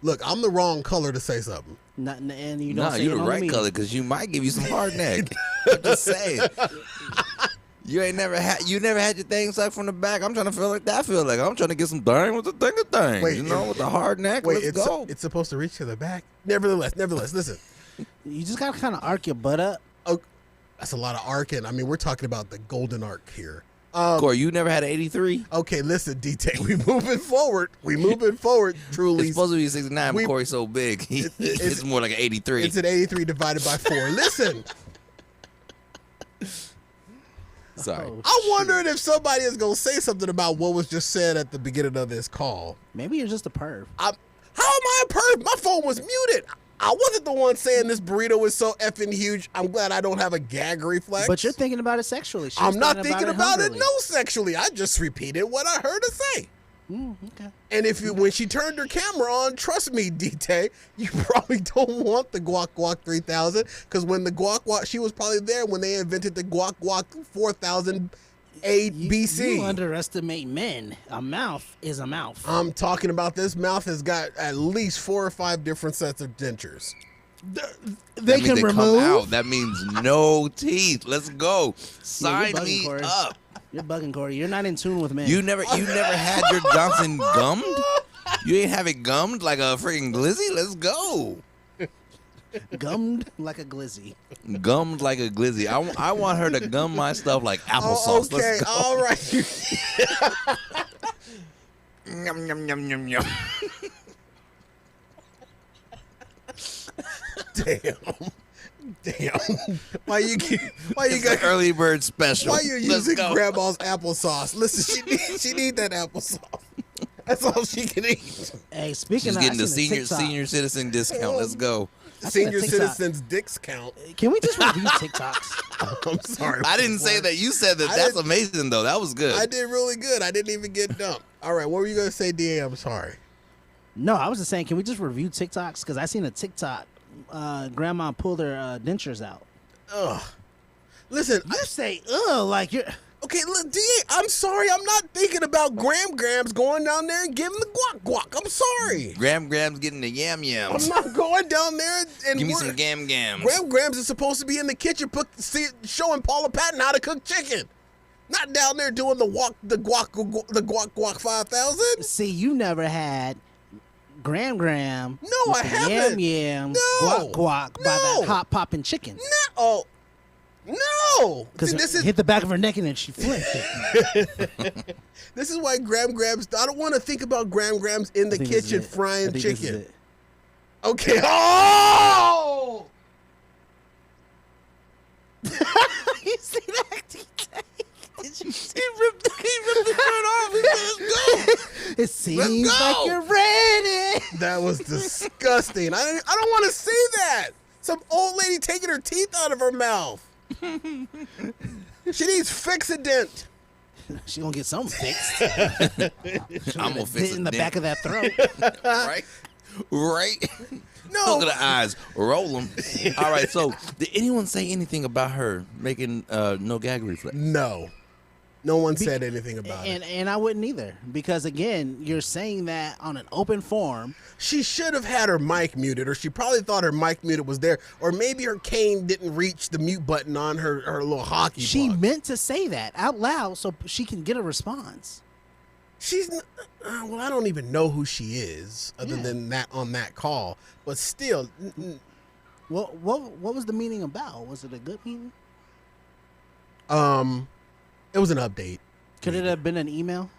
Look, I'm the wrong color to say something. Nothing, and you don't Nah, say you're it the on right me. color because you might give you some hard neck. I'm just saying. You never had your thing sucked from the back. I'm trying to feel like that. I feel like I'm trying to get some thing with the thing of things. Wait, with the hard neck. Wait, Let's go. it's supposed to reach to the back? Nevertheless, listen. You just gotta kind of arc your butt up. Oh, that's a lot of arcing. I mean, we're talking about the golden arc here. Corey, you never had an 83? Okay, listen, DT, we moving forward. Truly. It's supposed to be a 69, We- but Corey's so big. It's more like an 83. It's an 83 divided by 4. Listen, Sorry. I'm wondering if somebody is going to say something about what was just said at the beginning of this call. Maybe you're just a perv. How am I a perv? My phone was muted. I wasn't the one saying this burrito is so effing huge. I'm glad I don't have a gag reflex. But you're thinking about it sexually. She I'm was not thinking about it, hungrily. no, sexually. I just repeated what I heard her say. Okay. And when she turned her camera on, trust me, DT, you probably don't want the Guac Guac 3000, because when the Guac Guac, she was probably there when they invented the Guac Guac 4000 BC. You underestimate men. A mouth is a mouth. I'm talking about this mouth has got at least 4 or 5 different sets of dentures. They That means can come remove. out. That means no teeth. Let's go. Sign bugging, me Corey. up. You're bugging, Corey. You're not in tune with men. You never had your Johnson gummed? You ain't have it gummed like a freaking glizzy? Let's go. Gummed like a glizzy. Gummed like a glizzy. I want her to gum my stuff like applesauce. Okay, Let's go. all right. Yum, yum, yum, yum, yum. Damn. Why you It's got the early bird special. Why you Let's using go. grandma's applesauce? Listen, she need that applesauce. That's all she can eat. Hey, speaking She's of, getting I the seen a TikTok. senior citizen discount. Let's go. seen a Senior TikTok. citizens dicks count. Can we just review TikToks? I'm sorry. I didn't say that. You said that. I That's didn't- amazing, though. That was good. I did really good. I didn't even get dumped. All right, what were you gonna say, DA? I'm sorry. No, I was just saying, can we just review TikToks? Because I seen a TikTok. Grandma pulled her dentures out. Ugh. Listen, You say, ugh, like you're. okay, look, DA, I'm sorry. I'm not thinking about Grams going down there and giving the guac. I'm sorry. Grams getting the yam yams. I'm not going down there and Give me work. some gam gams. Grams is supposed to be in the kitchen showing Paula Patton how to cook chicken. Not down there doing the guac 5000. See, you never had Gram. No, with I the haven't. Yam No. guac by No. that hot popping chicken. No. No. Because See, it this is hit the back of her neck and then she flipped. this is why Grams. I don't want to think about Grams in the I think this is kitchen it. frying I think this is chicken. it. Okay. Oh. You see that? Did you see? He ripped the shirt off. He said, let's go. It seems go. like you're ready. That was disgusting. I don't want to see that. Some old lady taking her teeth out of her mouth. She needs Fix-A-Dent. She gonna get something fixed. I'm gonna fix Hit it in the back of that throat. right? Right? No. Look at the eyes. Roll them. All right, so did anyone say anything about her making no gag reflex? No. No one said anything about it. And I wouldn't either, because again, you're saying that on an open forum. She should have had her mic muted, or she probably thought her mic muted was there, or maybe her cane didn't reach the mute button on her little hockey She puck. meant to say that out loud so she can get a response. She's well, I don't even know who she is other Yeah. than that on that call, but still, What was the meeting about? Was it a good meeting? it was an update. Could it have been an email?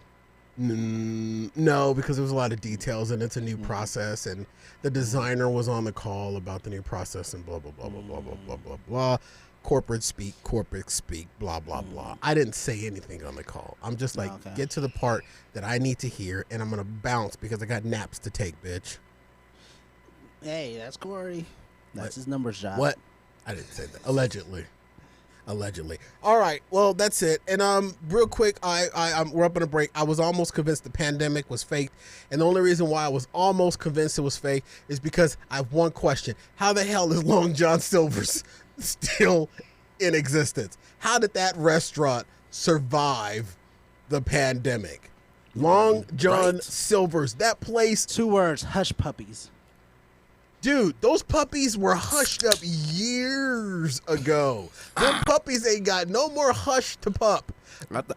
No, because there was a lot of details, and it's a new process, and the designer was on the call about the new process, and blah blah blah blah blah blah blah blah blah. Corporate speak, blah blah blah. I didn't say anything on the call. I'm just like, Okay. get to the part that I need to hear, and I'm gonna bounce because I got naps to take, bitch. Hey, that's Corey. That's What? his numbers job. What? I didn't say that. Allegedly. All right. Well, that's it. And real quick, we're up on a break. I was almost convinced the pandemic was fake, and the only reason why I was almost convinced it was fake is because I have one question: how the hell is Long John Silver's still in existence? How did that restaurant survive the pandemic? Long John Right. Silver's, that place. 2 words: hush puppies. Dude, those puppies were hushed up years ago. Them puppies ain't got no more hush to pup.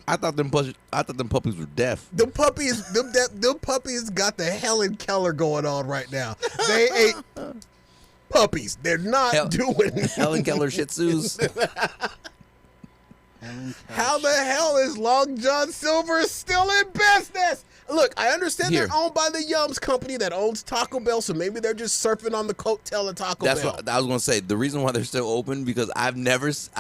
I thought them puppies were deaf. Them puppies got the Helen Keller going on right now. They ain't puppies. They're not doing. Helen Keller Shih Tzus. How the hell is Long John Silver still in business? Look, I understand Here. they're owned by the Yums company that owns Taco Bell, so maybe they're just surfing on the coattail of Taco That's Bell. what I was gonna say. The reason why they're still open because I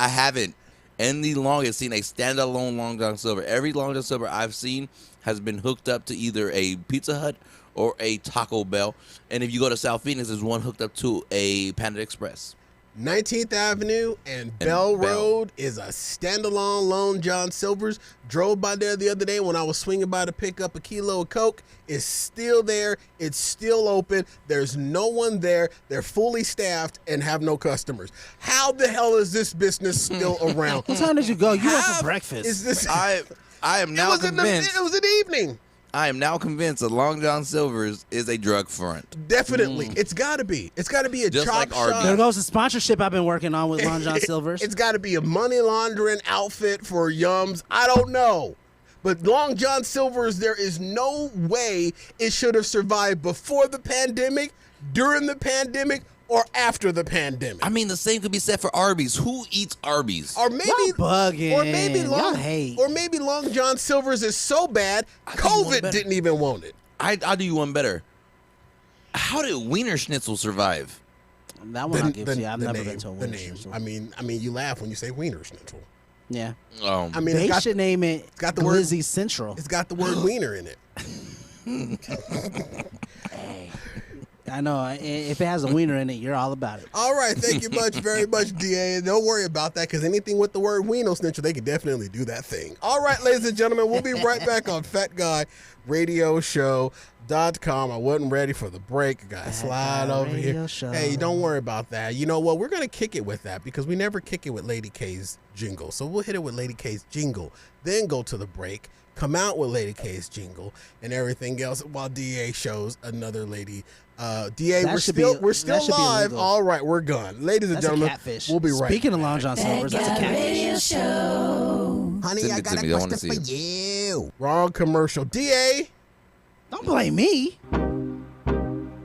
haven't any longest seen a standalone Long John Silver. Every Long John Silver I've seen has been hooked up to either a Pizza Hut or a Taco Bell. And if you go to South Phoenix, there's one hooked up to a Panda Express. 19th Avenue and Bell Road is a standalone Long John Silver's. Drove by there the other day when I was swinging by to pick up a kilo of Coke. It's still there. It's still open. There's no one there. They're fully staffed and have no customers. How the hell is this business still around? What time did you go? You went How for breakfast. Is this? I am now convinced. It was an evening. I am now convinced that Long John Silver's is a drug front. Definitely. It's got to be. It's got to be a Just chop like Arby's. shop. There goes the sponsorship I've been working on with Long John Silver's. It's got to be a money laundering outfit for Yums. I don't know. But Long John Silver's, there is no way it should have survived before the pandemic, during the pandemic, or after the pandemic. I mean, the same could be said for Arby's. Who eats Arby's? Or maybe Y'all bugging. Y'all hate. Or maybe Long John Silver's is so bad, COVID didn't even want it. I'll do you one better. How did Wiener Schnitzel survive? That one I'll give to you. I've never been to a The Wiener name. Schnitzel. I mean, you laugh when you say Wiener Schnitzel. Yeah. I mean, They should name it got the word- Glizzy Central. It's got the word wiener in it. I know. If it has a wiener in it, you're all about it. All right, thank you very much, DA. Don't worry about that, because anything with the word wiener snitcher, they could definitely do that thing. All right, ladies and gentlemen, we'll be right back on FatGuyRadioShow.com. I wasn't ready for the break. I got to slide over here. Show. Hey, don't worry about that. You know what? We're going to kick it with that, because we never kick it with Lady K's jingle. So we'll hit it with Lady K's jingle, then go to the break, come out with Lady K's jingle, and everything else while DA shows another lady. DA, we're still live. illegal. All right, we're gone. Ladies and That's a gentlemen, catfish. we'll be right Speaking back. of Long John Silver's, that's a catfish. Honey, Send I it got to me. a I wanna question see for you. Wrong commercial. DA. Don't blame me.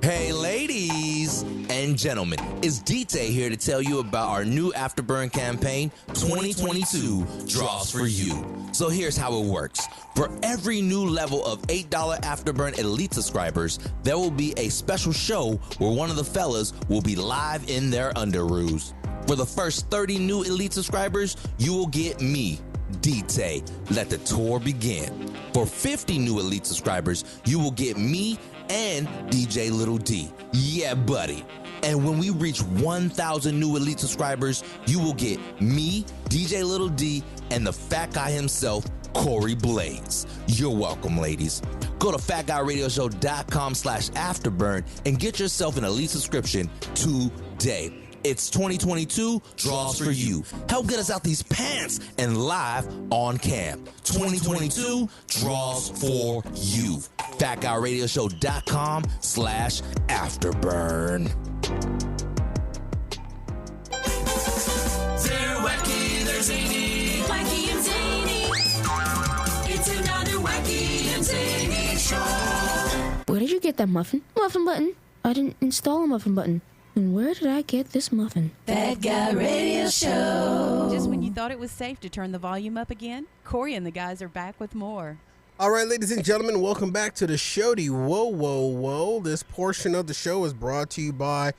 Hey, ladies and gentlemen, it's DT here to tell you about our new Afterburn campaign, 2022 Draws for You. So here's how it works. For every new level of $8 Afterburn Elite subscribers, there will be a special show where one of the fellas will be live in their underoos. For the first 30 new Elite subscribers, you will get me, DT. Let the tour begin. For 50 new Elite subscribers, you will get me and DJ Little D. Yeah, buddy. And when we reach 1,000 new Elite subscribers, you will get me, DJ Little D, and the fat guy himself, Corey Blades. You're welcome, ladies. Go to FatGuyRadioShow.com/afterburn and get yourself an Elite subscription today. It's 2022 Draws for You. Help get us out these pants and live on cam. 2022 Draws for You. FatGuyRadioShow.com/afterburn. They're wacky, they're zany, wacky and zany. It's another wacky and zany show. Where did you get that muffin? Muffin button. I didn't install a muffin button. And where did I get this muffin? Fat Guy Radio Show. Just when you thought it was safe to turn the volume up again, Corey and the guys are back with more. All right, ladies and gentlemen, welcome back to the Showdy. Whoa. This portion of the show is brought to you by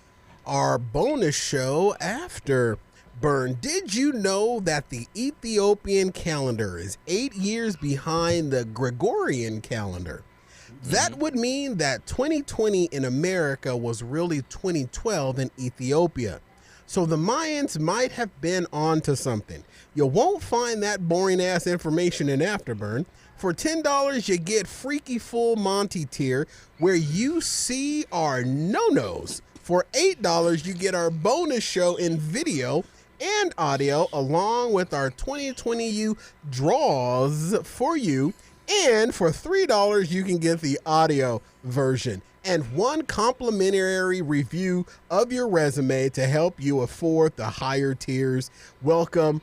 our bonus show, Afterburn. Did you know that the Ethiopian calendar is 8 years behind the Gregorian calendar? That would mean that 2020 in America was really 2012 in Ethiopia. So the Mayans might have been onto something. You won't find that boring ass information in Afterburn. For $10, you get Freaky Full Monty tier, where you see our no-nos. For $8, you get our bonus show in video and audio, along with our 2020 draws for you. And for $3, you can get the audio version and one complimentary review of your resume to help you afford the higher tiers. Welcome,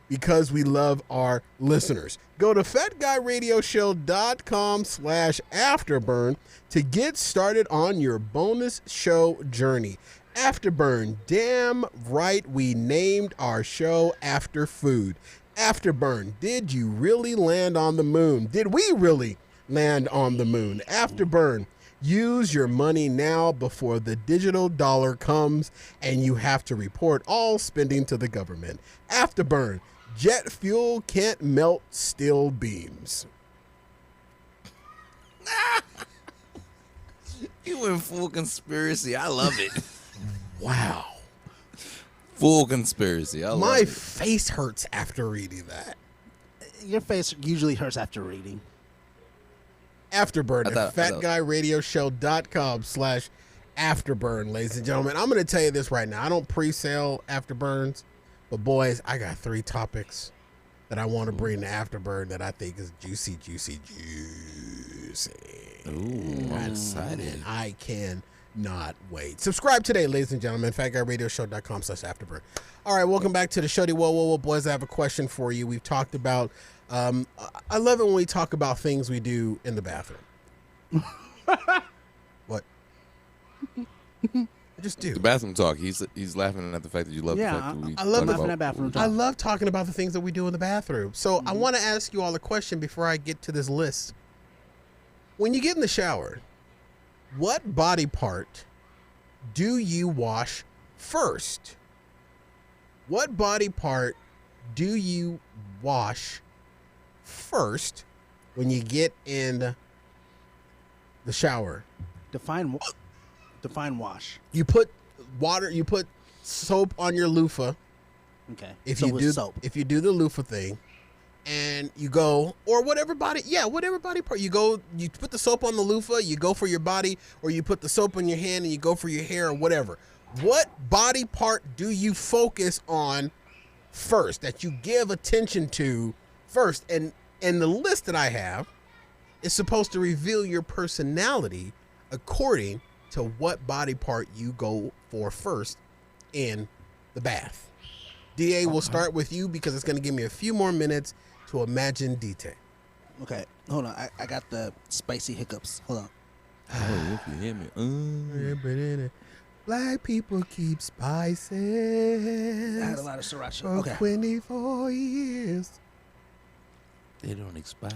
because we love our listeners. Go to FatGuyRadioShow.com/afterburn to get started on your bonus show journey. Afterburn, damn right we named our show after food. Afterburn, did you really land on the moon? Did we really land on the moon? Afterburn, use your money now before the digital dollar comes and you have to report all spending to the government. Afterburn, jet fuel can't melt steel beams. You went full conspiracy. I love it. Wow. Full conspiracy. I love My it. face hurts after reading that. Your face usually hurts after reading. Afterburn at I thought- FatGuyRadioShow.com/afterburn, ladies and gentlemen. I'm going to tell you this right now. I don't pre-sale Afterburns, but boys, I got 3 topics that I want to bring to Afterburn that I think is juicy. juicy. Ooh, I'm excited. And I cannot wait. Subscribe today, ladies and gentlemen. FatGuyRadioShow.com/afterburn. All right, welcome back to the show. Whoa, boys, I have a question for you. We've talked about, I love it when we talk about things we do in the bathroom. What? I just do. The bathroom talk. He's laughing at the fact that you love the fact that we I love talk laughing about at bathroom talk. I love talking about the things that we do in the bathroom. So I want to ask you all a question before I get to this list. When you get in the shower, what body part do you wash first? What body part do you wash first when you get in the shower? Define wash. You put water, you put soap on your loofah. Okay. If So you with do soap. if you do the loofah thing, and you go, or whatever body part you go, you put the soap on the loofah, you go for your body, or you put the soap on your hand and you go for your hair or whatever. What body part do you focus on first, that you give attention to first? And the list that I have is supposed to reveal your personality according to what body part you go for first in the bath. DA, will start with you because it's going to give me a few more minutes to imagine detail. Okay, hold on. I got the spicy hiccups. Hold on. Oh, if you hear me. Black people keep spices. I had a lot of sriracha. For Okay. 24 years. They don't expire.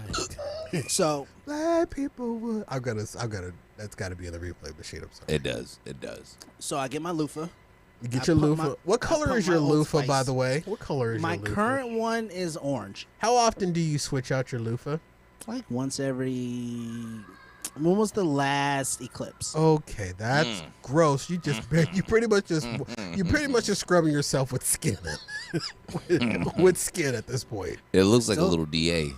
So Black people would. I've got to. That's got to be in the replay machine. I'm sorry. It does. So I get my loofah. You get I your put loofah. What I color put is your my Old loofah, by Spice. the way? What color is My your loofah? current one is orange. How often do you switch out your loofah? Like once every. When was the last eclipse? Okay, that's gross. You just you pretty much just scrubbing yourself with skin, with skin at this point. It looks like a little DA.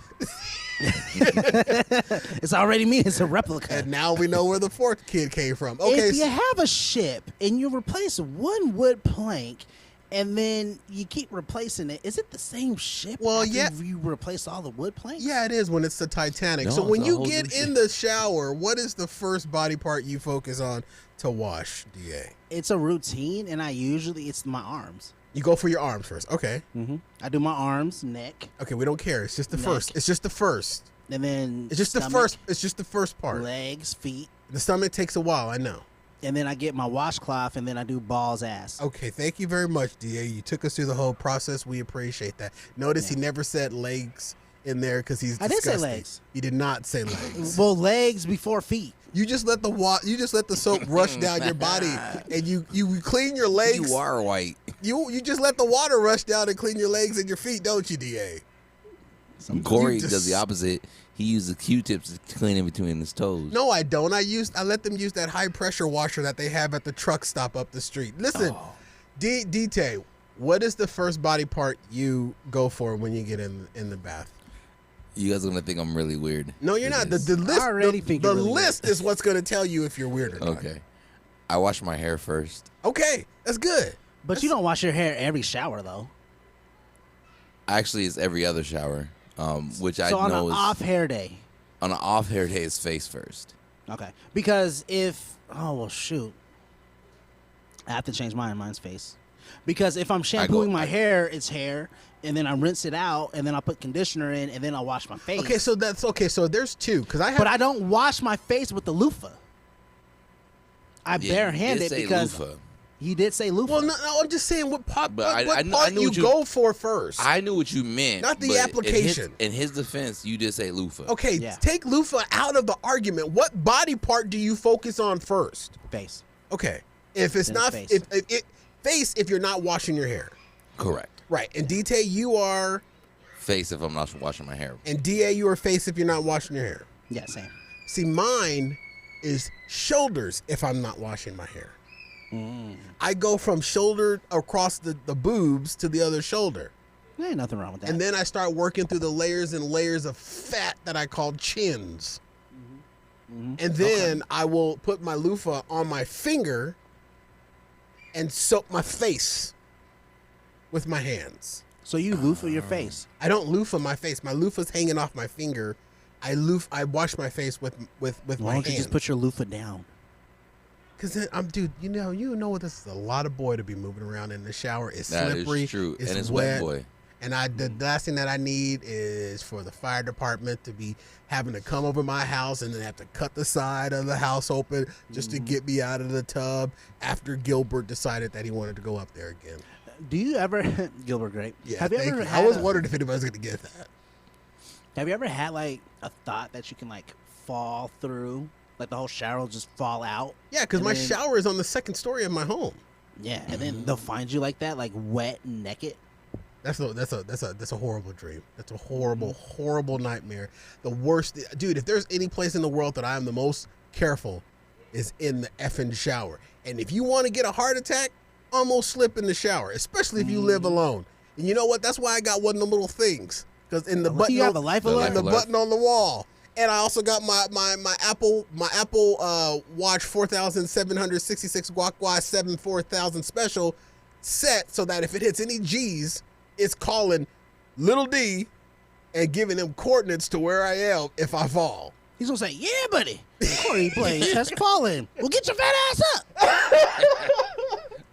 It's already me. It's a replica. And now we know where the fourth kid came from. Okay, If you have a ship and you replace one wood plank and then you keep replacing it, is it the same ship? Well, after yeah. You replace all the wood planks? yeah, it is when it's the Titanic. No, So when it's a you whole get new in the shower, what is the first body part you focus on to wash, DA? It's a routine, and it's my arms. You go for your arms first. Okay. Mm-hmm. I do my arms, neck, Okay, we don't care. It's just the Neck. first. It's just the first. and then It's just the stomach, first. It's just the first part. legs, feet, The stomach takes a while, I know. and then I get my washcloth, and then I do balls, ass. Okay, thank you very much, DA. You took us through the whole process. We appreciate that. Notice he never said legs in there because he's I did say disgusting. legs. He did not say legs. Well, legs before feet. You just let the soap rush down your body, and you clean your legs. You are white. You just let the water rush down and clean your legs and your feet, don't you, DA? Corey You just- does the opposite. He uses Q-tips to clean in between his toes. No, I don't. I let them use that high pressure washer that they have at the truck stop up the street. Listen, DT, what is the first body part you go for when you get in the bath? You guys are gonna think I'm really weird. No, you're It not. is. The list. I already think the you're really list is what's going to tell you if you're weird or not. Okay. I wash my hair first. Okay, that's good. But you don't wash your hair every shower, though. Actually, it's every other shower, which I So on know an is off hair day. on an off hair day is face first. Okay. Because shoot. I have to change mine. Mine's face. Because if I'm shampooing my hair, it's hair, and then I rinse it out, and then I put conditioner in, and then I wash my face. Okay, so that's okay. So there's two because I have. But I don't wash my face with the loofah. I Yeah, barehand you it did say because loofah. he did say loofah. well, no, I'm just saying what part. But I what knew- part I knew you what you- go for first? I knew what you meant. Not the but application. In his defense, you did say loofah. Okay, Yeah. take loofah out of the argument. What body part do you focus on first? Face. Okay, if it's Then not face. if face, if you're not washing your hair, Correct. right? And DT, you are, Face if I'm not washing my hair. and DA, you are face if you're not washing your hair. Yeah, same. See, mine is shoulders if I'm not washing my hair. I go from shoulder across the boobs to the other shoulder. There ain't nothing wrong with that. And then I start working through the layers and layers of fat that I call chins. And then I will put my loofah on my finger and soak my face with my hands. So you loofah your face. I don't loofah my face. My loofah's hanging off my finger I wash my face with Why my don't hands. you just put your loofah down? Because dude, you know what? This is a lot of boy to be moving around in the shower. It's slippery. That is true, It's and it's wet, boy. And the last thing that I need is for the fire department to be having to come over my house and then have to cut the side of the house open just to get me out of the tub after Gilbert decided that he wanted to go up there again. Do you ever, Gilbert Grape? Yeah, Have you thank ever you. had I was wondering if anybody's going to get that. Have you ever had like a thought that you can like fall through, like the whole shower will just fall out? Yeah, because And my then- shower is on the second story of my home. Yeah, and then they'll find you like that, like wet and naked. That's a horrible dream. That's a horrible nightmare. The worst, dude. If there's any place in the world that I am the most careful, is in the effing shower. And if you want to get a heart attack, almost slip in the shower, especially if you live alone. And you know what? That's why I got one of the little things, because in the button, You have a life in alert? the button on the wall. And I also got my Apple Watch 4766 Guac 7 4000 special set, so that if it hits any G's, it's calling little D and giving them coordinates to where I am if I fall. He's gonna say, "Yeah, buddy, Corey Blaze has fallen. Well, get your fat ass up."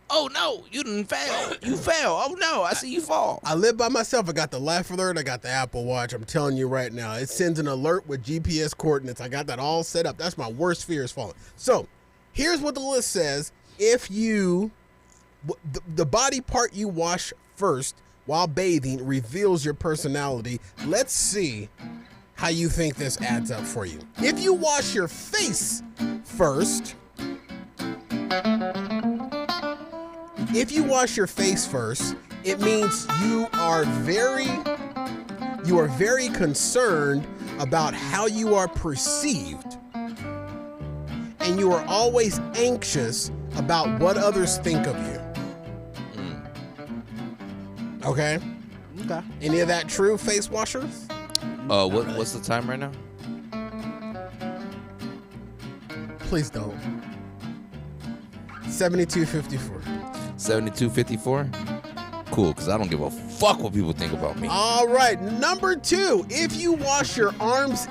Oh no, you didn't fail. You fell. Oh no, I see you fall. I live by myself. I got the life alert. I got the Apple Watch. I'm telling you right now, it sends an alert with GPS coordinates. I got that all set up. That's my worst fear is falling. So here's what the list says. If you, the body part you wash first while bathing reveals your personality. Let's see how you think this adds up for you. If you wash your face first, it means you are very concerned about how you are perceived. And you are always anxious about what others think of you. Okay? Okay. Any of that true, face washers? What's the time right now? Please don't. 7254. 7254. Cool, because I don't give a fuck what people think about me. All right, number 2. If you wash your arms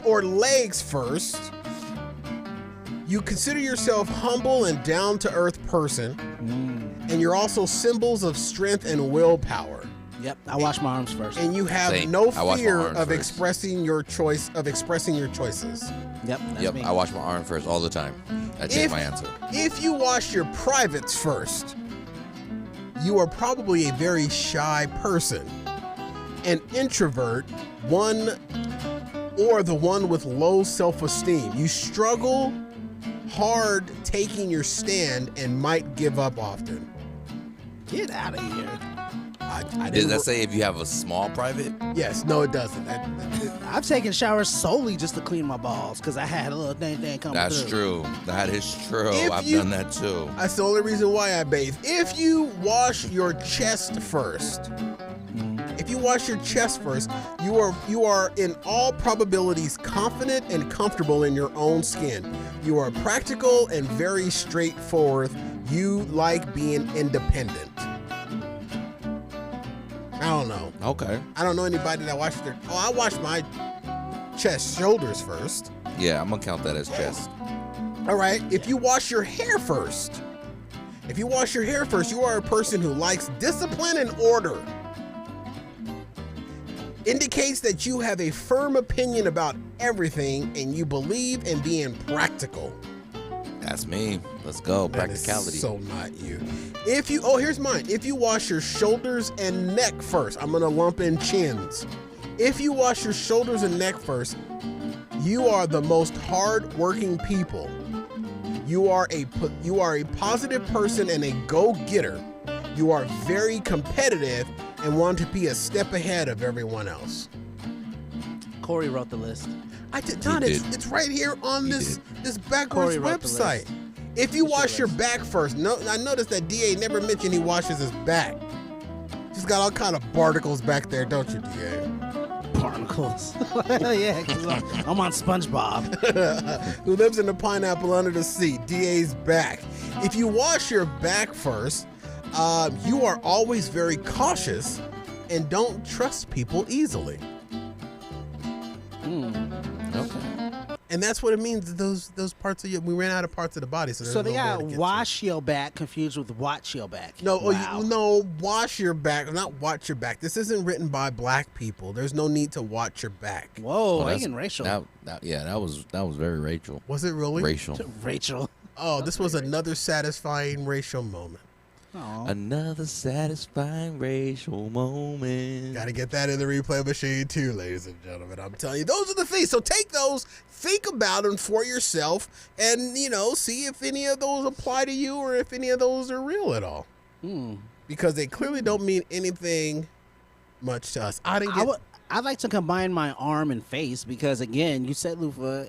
or legs first, you consider yourself humble and down-to-earth person, and you're also symbols of strength and willpower. Yep, I wash my arms first. And you have Same. no I wash my fear arms of first. expressing your choices. Yep, that's Yep, me. I wash my arm first all the time. I change my answer. If you wash your privates first, you are probably a very shy person, an introvert, or the one with low self-esteem. You struggle hard taking your stand and might give up often. Get out of here. I Does didn't that say if you have a small private? Yes, no, it doesn't. I've taken showers solely just to clean my balls because I had a little thing come That's through. true. That is true. If I've you- done that too. That's the only reason why I bathe. If you wash your chest first, you are in all probabilities confident and comfortable in your own skin. You are practical and very straightforward. You like being independent. I don't know. Okay. I don't know anybody that washes their. Oh, I wash my chest, shoulders first. Yeah, I'm gonna count that as chest. All right. If you wash your hair first, you are a person who likes discipline and order. Indicates that you have a firm opinion about everything and you believe in being practical. That's me. Let's go. That is Practicality. so not you. Here's mine. If you wash your shoulders and neck first, I'm gonna lump in chins. If you wash your shoulders and neck first, you are the most hard-working people. You are a positive person and a go-getter. You are very competitive and want to be a step ahead of everyone else. Corey wrote the list. I did not. It's right here on this backwards Corey wrote the website. list. If you wash your back first, I noticed that DA never mentioned he washes his back. He's got all kind of barnacles back there, don't you, DA? Barnacles. Yeah, because I'm on SpongeBob. Who lives in the pineapple under the sea? DA's back. If you wash your back first, you are always very cautious and don't trust people easily. Okay. And that's what it means. Those parts of you, we ran out of parts of the body. So they got nowhere to get wash your back confused with watch your back. to. No, Wow. no, wash your back. Not watch your back. This isn't written by black people. There's no need to watch your back. Whoa, Well, getting racial. That was very Rachel. Was it really? Racial. Rachel. Oh, this was another satisfying racial moment. Aw. Another satisfying racial moment. Got to get that in the replay machine too, ladies and gentlemen. I'm telling you, those are the things. So take those, think about them for yourself, and, see if any of those apply to you or if any of those are real at all. Because they clearly don't mean anything much to us. I'd like to combine my arm and face because, again, you said loofah.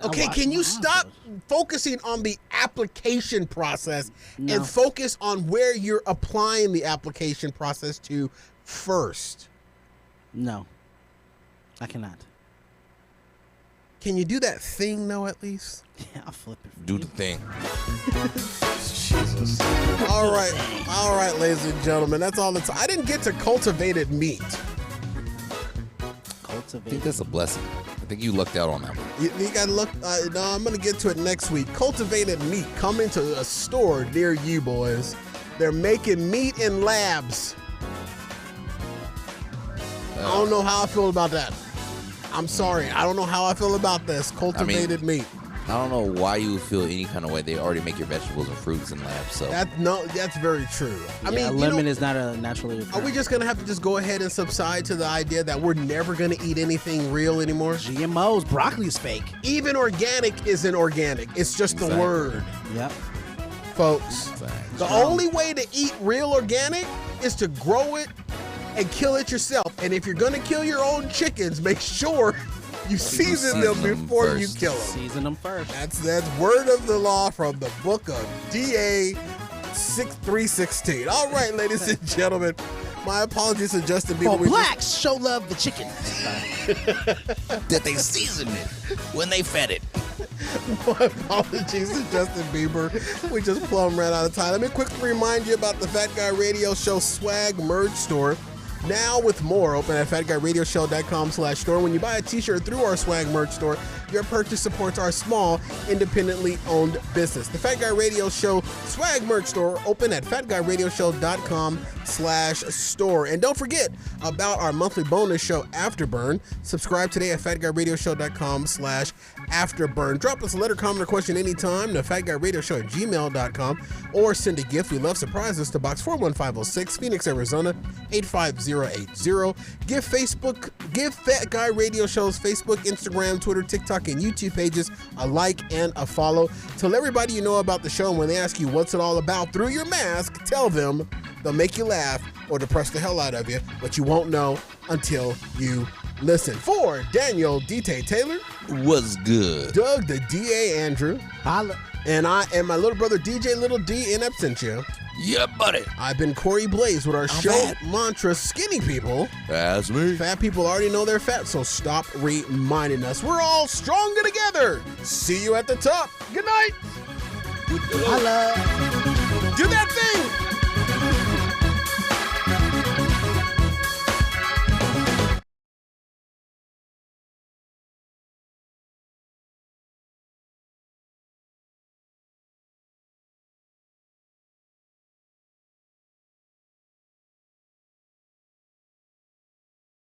Okay, can you stop focusing on the application process and focus on where you're applying the application process to first? No, I cannot. Can you do that thing, though, at least? Yeah, I'll flip it. Do the thing. Jesus. All right, ladies and gentlemen. That's all I didn't get to cultivated meat. I think that's a blessing. I think you lucked out on that one. You got to look. No, I'm going to get to it next week. Cultivated meat coming to a store near you, boys. They're making meat in labs. I don't know how I feel about that. I'm sorry. I don't know how I feel about this. Cultivated meat. I don't know why you would feel any kind of way. They already make your vegetables and fruits in labs. So that's very true. I mean, lemon is not a naturally. Are we just gonna have to just go ahead and subside to the idea that we're never gonna eat anything real anymore? GMOs, broccoli's fake. Even organic isn't organic. It's just the word. Yep. Folks, the only way to eat real organic is to grow it and kill it yourself. And if you're gonna kill your own chickens, make sure you season them before you kill them. Season them first. That's word of the law from the book of DA 316. All right, ladies and gentlemen, my apologies to Justin Bieber. For blacks, show love the chicken. That they seasoned it when they fed it. My apologies to Justin Bieber. We just plumb ran out of time. Let me quickly remind you about the Fat Guy Radio Show swag merch store. Now with more, open at FatGuyRadioShow.com/store. When you buy a t-shirt through our swag merch store, your purchase supports our small, independently owned business. The Fat Guy Radio Show swag merch store, open at FatGuyRadioShow.com/store. And don't forget about our monthly bonus show, Afterburn. Subscribe today at FatGuyRadioShow.com/Afterburn. Drop us a letter, comment, or question anytime to FatGuyRadioShow@gmail.com or send a gift. We love surprises to Box 41506, Phoenix, Arizona 85080. Give Fat Guy Radio Show's Facebook, Instagram, Twitter, TikTok, and YouTube pages a like and a follow. Tell everybody you know about the show, and when they ask you what's it all about through your mask, tell them. They'll make you laugh or depress the hell out of you, but you won't know until you listen. For Daniel D.T. Taylor, what's good? Doug the D.A. Andrew, holla, and I am my little brother DJ Little D in absentia. Yeah, buddy. I've been Corey Blaze with our show mantra, skinny people. That's me. Fat people already know they're fat, so stop reminding us. We're all stronger together. See you at the top. Good night. Holla. Do that thing.